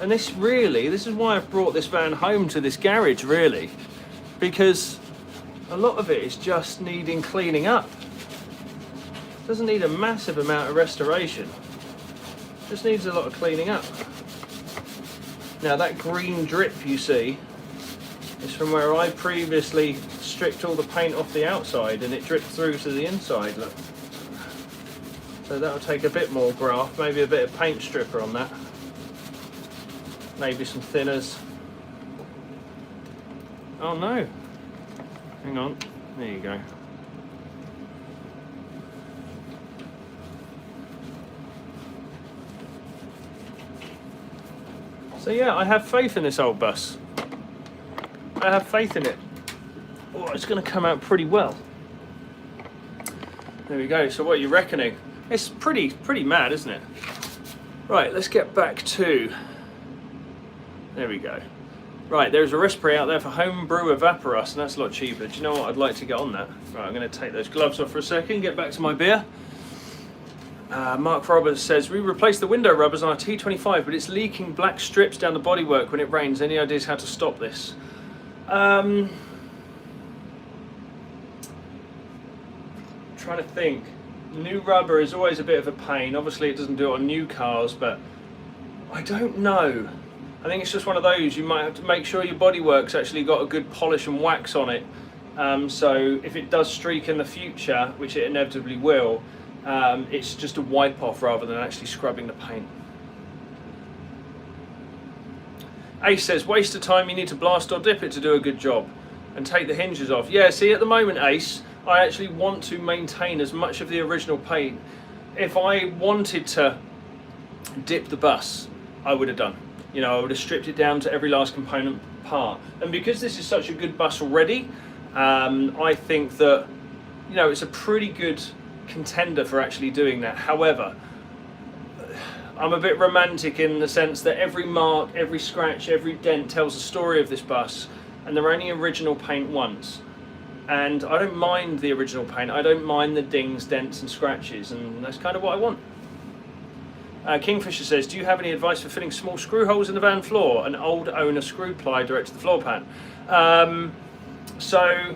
Speaker 1: And this is why I've brought this van home to this garage, really, because a lot of it is just needing cleaning up. It doesn't need a massive amount of restoration, it just needs a lot of cleaning up. Now that green drip you see is from where I previously stripped all the paint off the outside and it dripped through to the inside, look. So that'll take a bit more graft, maybe a bit of paint stripper on that. Maybe some thinners. Oh no. Hang on. There you go. So yeah, I have faith in this old bus. I have faith in it. Oh, it's going to come out pretty well. There we go. So what are you reckoning? It's pretty mad, isn't it? Right, let's get back to... There we go. Right, there's a recipe out there for homebrew evaporus, and that's a lot cheaper. Do you know what? I'd like to get on that. Right, I'm going to take those gloves off for a second, get back to my beer. Mark Roberts says, we replaced the window rubbers on our T25, but it's leaking black strips down the bodywork when it rains. Any ideas how to stop this? Trying to think. New rubber is always a bit of a pain. Obviously it doesn't do it on new cars, but I don't know. I think it's just one of those, you might have to make sure your bodywork's actually got a good polish and wax on it. So if it does streak in the future, which it inevitably will, it's just a wipe off rather than actually scrubbing the paint. Ace says, waste of time, you need to blast or dip it to do a good job. And take the hinges off. Yeah, see at the moment, Ace, I actually want to maintain as much of the original paint. If I wanted to dip the bus, I would have done. You know, I would have stripped it down to every last component part. And because this is such a good bus already, I think that, you know, it's a pretty good contender for actually doing that. However, I'm a bit romantic in the sense that every mark, every scratch, every dent tells a story of this bus, and they're only original paint once. And I don't mind the original paint, I don't mind the dings, dents and scratches, and that's kind of what I want. Kingfisher says, do you have any advice for fitting small screw holes in the van floor? An old owner screw ply direct to the floor pan. So,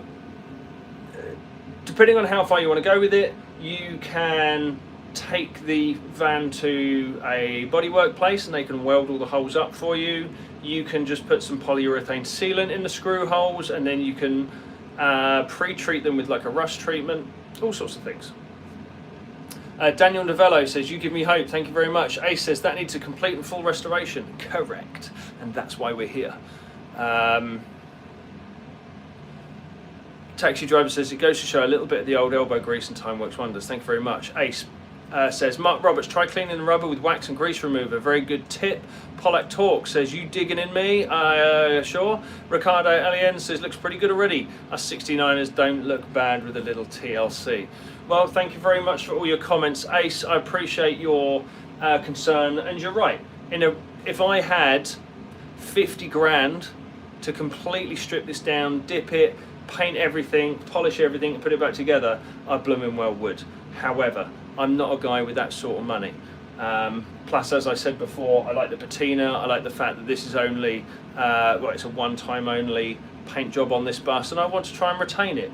Speaker 1: depending on how far you want to go with it, you can take the van to a bodywork place and they can weld all the holes up for you. You can just put some polyurethane sealant in the screw holes and then you can pre-treat them with like a rust treatment, all sorts of things. Daniel Novello says, you give me hope, thank you very much. Ace says, that needs a complete and full restoration. Correct, and that's why we're here. Taxi driver says, it goes to show a little bit of the old elbow grease and time works wonders. Thank you very much. Ace, Says Mark Roberts, try cleaning the rubber with wax and grease remover. Very good tip. Pollack Talk says, you digging in me? Sure. Ricardo Alien says, looks pretty good already. Us 69ers don't look bad with a little TLC. Well, thank you very much for all your comments, Ace. I appreciate your concern, and you're right. If I had 50 grand to completely strip this down, dip it, paint everything, polish everything, and put it back together, I blooming well would. However, I'm not a guy with that sort of money. Plus, as I said before, I like the patina. I like the fact that this is only, it's a one-time only paint job on this bus, and I want to try and retain it.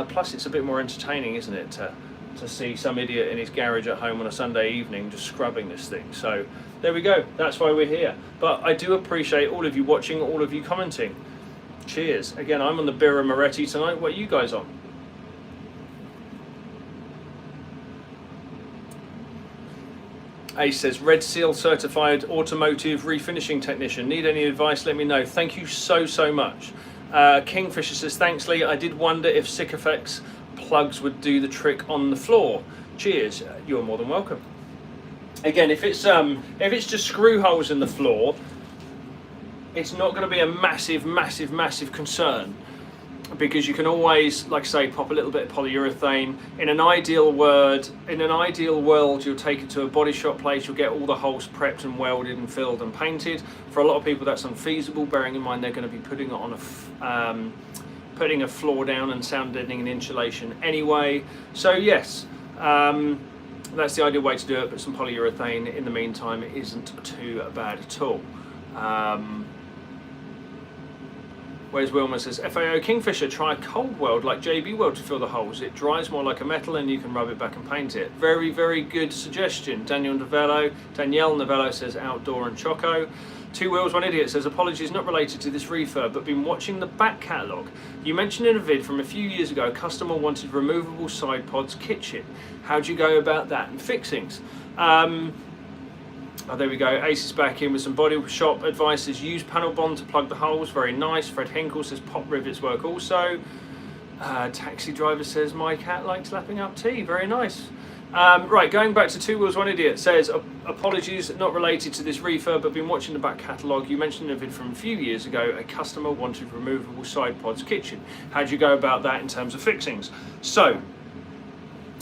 Speaker 1: Plus, it's a bit more entertaining, isn't it, to see some idiot in his garage at home on a Sunday evening just scrubbing this thing. So there we go. That's why we're here. But I do appreciate all of you watching, all of you commenting. Cheers. Again, I'm on the Birra Moretti tonight. What are you guys on? Ace says, Red Seal certified automotive refinishing technician. Need any advice, let me know. Thank you so much. Kingfisher says, thanks Lee. I did wonder if Sikaflex plugs would do the trick on the floor. Cheers. You're more than welcome. Again, if it's just screw holes in the floor, it's not going to be a massive concern, because you can always, like I say, pop a little bit of polyurethane. In an ideal world, you'll take it to a body shop place, you'll get all the holes prepped and welded and filled and painted. For a lot of people that's unfeasible, bearing in mind they're going to be putting it on putting a floor down and sound deadening and insulation anyway. So yes, that's the ideal way to do it, but some polyurethane in the meantime isn't too bad at all. Whereas Wilma says, FAO Kingfisher, try a cold weld like JB Weld to fill the holes. It dries more like a metal and you can rub it back and paint it. Very good suggestion. Danielle Novello says outdoor and choco. Two Wheels One Idiot says, apologies, not related to this refurb, but been watching the back catalogue. You mentioned in a vid from a few years ago, a customer wanted removable side pods kitchen. How do you go about that and fixings? Oh, there we go. Ace is back in with some body shop advice. Says use panel bond to plug the holes. Very nice. Fred Hinkle says pop rivets work also. Taxi driver says my cat likes lapping up tea. Very nice. Right, going back to Two Wheels One Idiot says apologies, not related to this refurb, but been watching the back catalogue. You mentioned in a vid from a few years ago, a customer wanted removable side pods kitchen. How do you go about that in terms of fixings? So,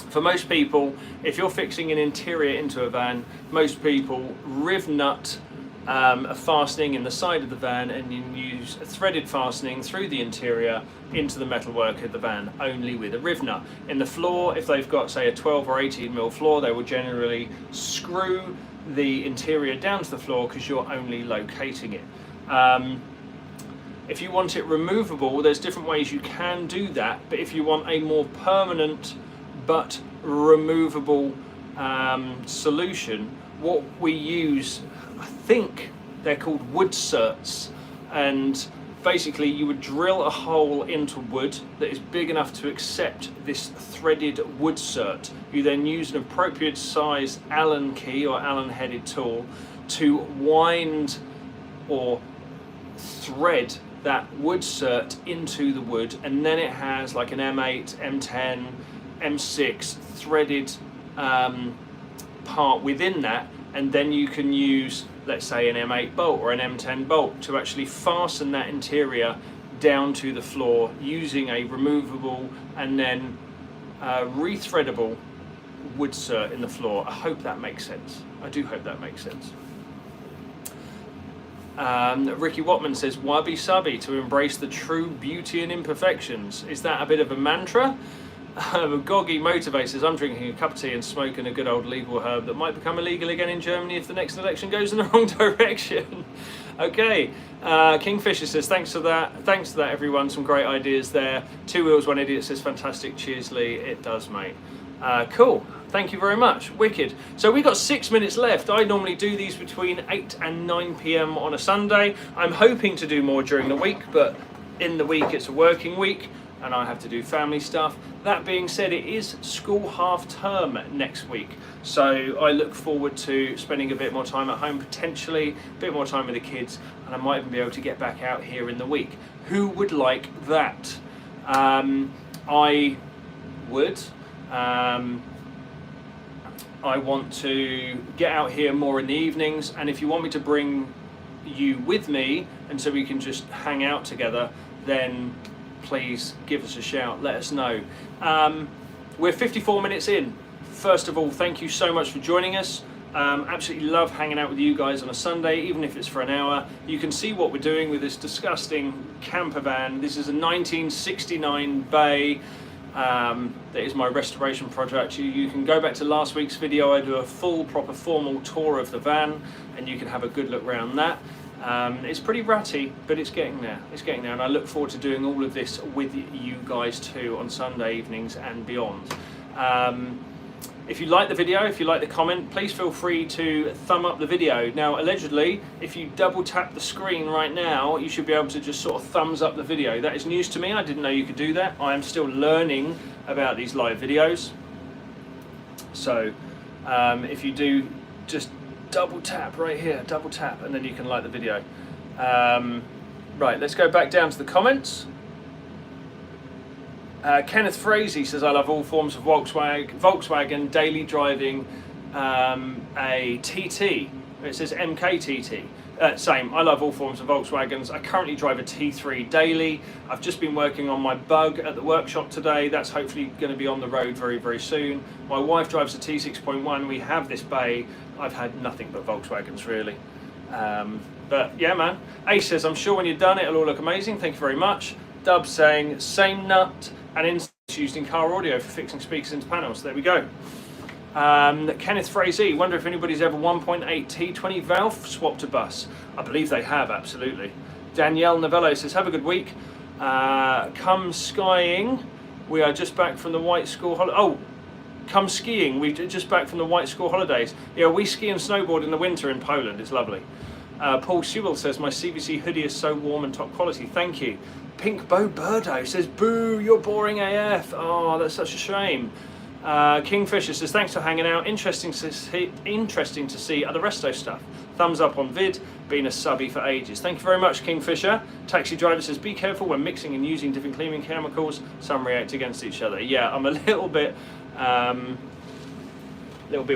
Speaker 1: for most people, if you're fixing an interior into a van, most people riv nut a fastening in the side of the van and you use a threaded fastening through the interior into the metalwork of the van, only with a riv nut. In the floor, if they've got say a 12 or 18 mil floor, they will generally screw the interior down to the floor because you're only locating it. If you want it removable, there's different ways you can do that, but if you want a more permanent but removable solution, what we use, I think they're called wood certs, and basically you would drill a hole into wood that is big enough to accept this threaded wood cert. You then use an appropriate size Allen key or Allen headed tool to wind or thread that wood cert into the wood, and then it has like an M8, M10, M6 threaded part within that, and then you can use, let's say, an M8 bolt or an M10 bolt to actually fasten that interior down to the floor using a removable and then rethreadable wood cert in the floor. I hope that makes sense. I do hope that makes sense. Ricky Watman says, wabi sabi to embrace the true beauty and imperfections. Is that a bit of a mantra? Goggy Motivate says, I'm drinking a cup of tea and smoking a good old legal herb that might become illegal again in Germany if the next election goes in the wrong direction. Okay, Kingfisher says, thanks for that everyone, some great ideas there. Two Wheels One Idiot says, fantastic, cheers Lee. It does, mate. Cool, thank you very much, wicked. So we got 6 minutes left. I normally do these between 8 and 9 p.m. on a Sunday. I'm hoping to do more during the week, but in the week it's a working week and I have to do family stuff. That being said, it is school half term next week, so I look forward to spending a bit more time at home, potentially a bit more time with the kids, and I might even be able to get back out here in the week. Who would like that? I would. I want to get out here more in the evenings, and if you want me to bring you with me and so we can just hang out together, then please give us a shout, let us know. We're 54 minutes in. First of all, thank you so much for joining us. Absolutely love hanging out with you guys on a Sunday, even if it's for an hour. You can see what we're doing with this disgusting camper van. This is a 1969 bay. That is my restoration project. You can go back to last week's video. I do a full, proper, formal tour of the van, and you can have a good look around that. It's pretty ratty, but it's getting there. It's getting there, and I look forward to doing all of this with you guys too on Sunday evenings and beyond. If you like the video, if you like the comment, please feel free to thumb up the video. Now, allegedly, if you double tap the screen right now, you should be able to just sort of thumbs up the video. That is news to me. I didn't know you could do that. I am still learning about these live videos. So, if you do, just double tap right here, double tap, and then you can like the video. Right, let's go back down to the comments. Kenneth Frazee says, I love all forms of Volkswagen daily driving a TT. It says MKTT. Same, I love all forms of Volkswagens. I currently drive a T3 daily. I've just been working on my Bug at the workshop today. That's hopefully going to be on the road very, very soon. My wife drives a T6.1. We have this bay. I've had nothing but Volkswagens, really. But yeah, man. Ace says, I'm sure when you're done, it'll all look amazing. Thank you very much. Dub saying, same nut and inserts used in car audio for fixing speakers into panels. There we go. Kenneth Frazee, wonder if anybody's ever 1.8 T20 valve swapped a bus. I believe they have, absolutely. Danielle Novello says, have a good week. Come skiing. We are just back from the White School holiday. Oh, come skiing. We're just back from the White School holidays. Yeah, we ski and snowboard in the winter in Poland. It's lovely. Paul Sewell says, my CVC hoodie is so warm and top quality. Thank you. Pink Bo Birdo says, boo, you're boring AF. Oh, that's such a shame. Kingfisher says, thanks for hanging out. Interesting to see other resto stuff. Thumbs up on vid. Been a subby for ages. Thank you very much, Kingfisher. Taxi driver says, be careful when mixing and using different cleaning chemicals. Some react against each other. Yeah, I'm a little bit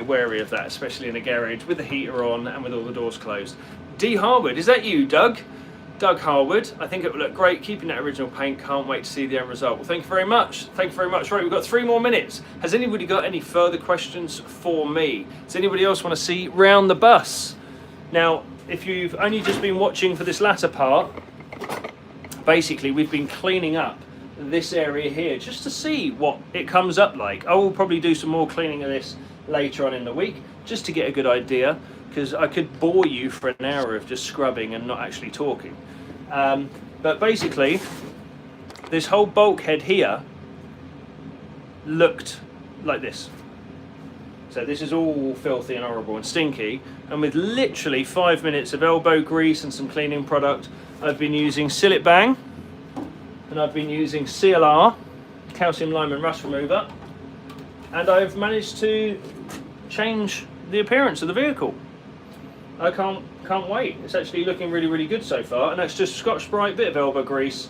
Speaker 1: wary of that, especially in a garage with the heater on and with all the doors closed. D Harwood, is that you, Doug? Doug Harwood, I think it will look great, keeping that original paint, can't wait to see the end result. Well, thank you very much, thank you very much. Right, we've got 3 more minutes. Has anybody got any further questions for me? Does anybody else want to see round the bus? Now, if you've only just been watching for this latter part, basically we've been cleaning up this area here just to see what it comes up like. I will probably do some more cleaning of this later on in the week, just to get a good idea, because I could bore you for an hour of just scrubbing and not actually talking. But basically, this whole bulkhead here looked like this. So this is all filthy and horrible and stinky, and with literally 5 minutes of elbow grease and some cleaning product, I've been using Sillet Bang, and I've been using CLR, calcium lime and rust remover, and I've managed to change the appearance of the vehicle. I can't wait. It's actually looking really, really good so far, and that's just Scotch-Brite, bit of elbow grease,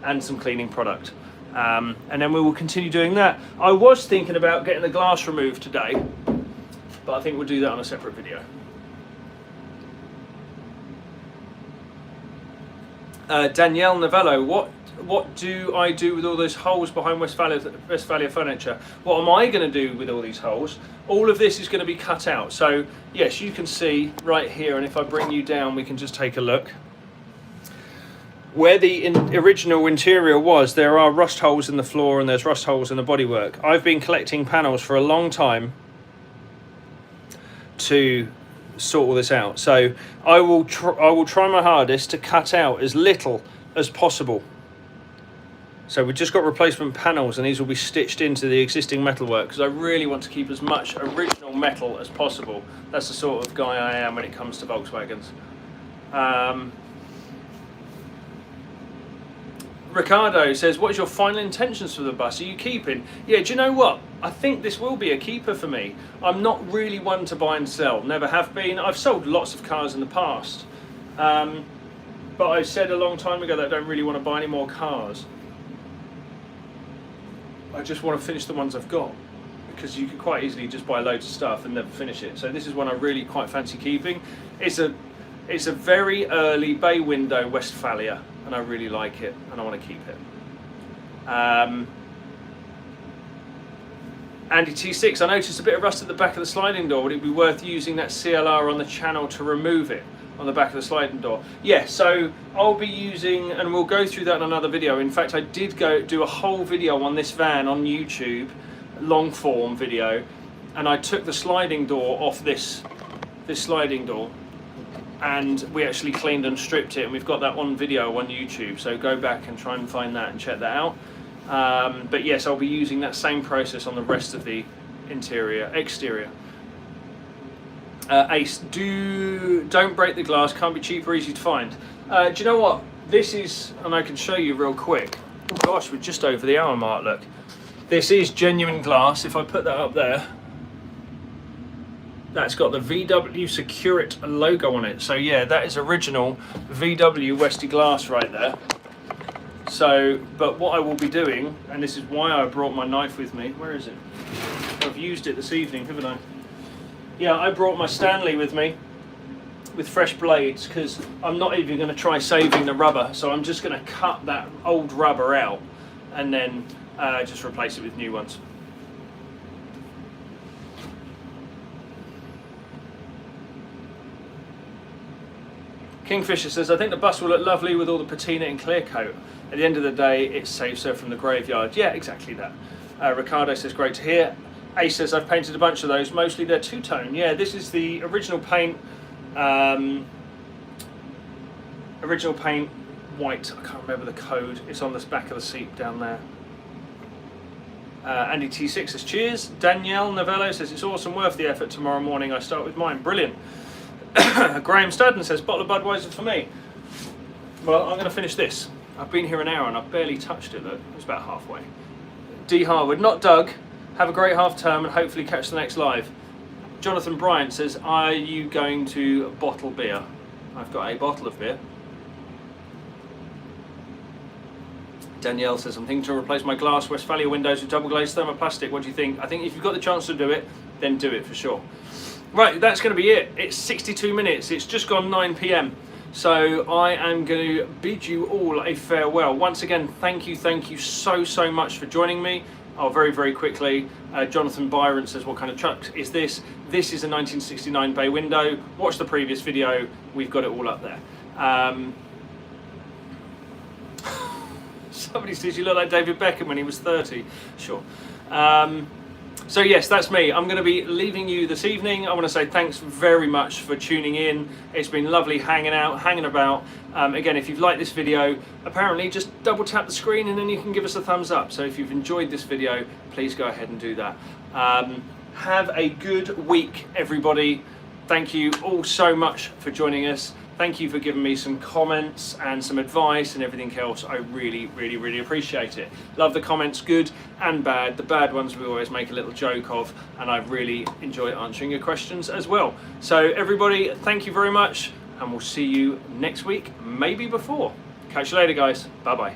Speaker 1: and some cleaning product. And then we will continue doing that. I was thinking about getting the glass removed today, but I think we'll do that on a separate video. Danielle Novello, what do I do with all those holes behind Westfalia furniture? What am I going to do with all these holes? All of this is going to be cut out. So yes, you can see right here, and if I bring you down, we can just take a look. Where the original interior was, there are rust holes in the floor and there's rust holes in the bodywork. I've been collecting panels for a long time to sort all this out. So I will try my hardest to cut out as little as possible. So we've just got replacement panels, and these will be stitched into the existing metalwork, because I really want to keep as much original metal as possible. That's the sort of guy I am when it comes to Volkswagens. Ricardo says, what is your final intentions for the bus? Are you keeping? Yeah, do you know what? I think this will be a keeper for me. I'm not really one to buy and sell, never have been. I've sold lots of cars in the past. But I said a long time ago that I don't really want to buy any more cars. I just want to finish the ones I've got. because you could quite easily just buy loads of stuff and never finish it. So this is one I really quite fancy keeping. It's a very early bay window Westfalia, and I really like it, and I want to keep it. Andy T6, I noticed a bit of rust at the back of the sliding door. Would it be worth using that CLR on the channel to remove it on the back of the sliding door? Yeah, so I'll be using, and we'll go through that in another video. In fact, I did go do a whole video on this van on YouTube, long form video, and I took the sliding door off this sliding door, and we actually cleaned and stripped it, and we've got that on video on YouTube, so go back and try and find that and check that out. But yes, I'll be using that same process on the rest of the exterior. Ace, don't break the glass, can't be cheap or easy to find. Do you know what? This is, and I can show you real quick. Oh gosh, we're just over the hour mark, look. This is genuine glass. If I put that up there, that's got the VW Securite logo on it. So yeah, that is original VW Westy glass right there. So, but what I will be doing, and this is why I brought my knife with me. Where is it? I've used it this evening, haven't I? Yeah, I brought my Stanley with me with fresh blades, because I'm not even going to try saving the rubber. So I'm just going to cut that old rubber out and then just replace it with new ones. Kingfisher says, I think the bus will look lovely with all the patina and clear coat. At the end of the day, it saves her from the graveyard. Yeah, exactly that. Ricardo says, great to hear. Ace says, I've painted a bunch of those. Mostly they're two-tone. Yeah, this is the original paint. Original paint, white. I can't remember the code. It's on the back of the seat down there. Andy T6 says, cheers. Danielle Novello says, it's awesome, worth the effort. Tomorrow morning I start with mine. Brilliant. Graham Studden says, bottle of Budweiser for me. Well, I'm going to finish this. I've been here an hour and I've barely touched it, look. It's about halfway. D. Harwood, not Doug. Have a great half term and hopefully catch the next live. Jonathan Bryant says, are you going to bottle beer? I've got a bottle of beer. Danielle says, I'm thinking to replace my glass Westfalia windows with double glazed thermoplastic. What do you think? I think if you've got the chance to do it, then do it for sure. Right, that's going to be it. It's 62 minutes. It's just gone 9 PM. So I am going to bid you all a farewell. Once again, thank you so much for joining me. Oh, very, very quickly, Jonathan Byron says, what kind of truck is this? This is a 1969 bay window. Watch the previous video. We've got it all up there. Somebody says you look like David Beckham when he was 30. Sure. So yes, that's me. I'm going to be leaving you this evening. I want to say thanks very much for tuning in. It's been lovely hanging about. Again, if you've liked this video, apparently just double tap the screen and then you can give us a thumbs up. So if you've enjoyed this video, please go ahead and do that. Have a good week, everybody. Thank you all so much for joining us. Thank you for giving me some comments and some advice and everything else. I really, really, really appreciate it. Love the comments, good and bad. The bad ones we always make a little joke of, and I really enjoy answering your questions as well. So everybody, thank you very much, and we'll see you next week, maybe before. Catch you later, guys. Bye-bye.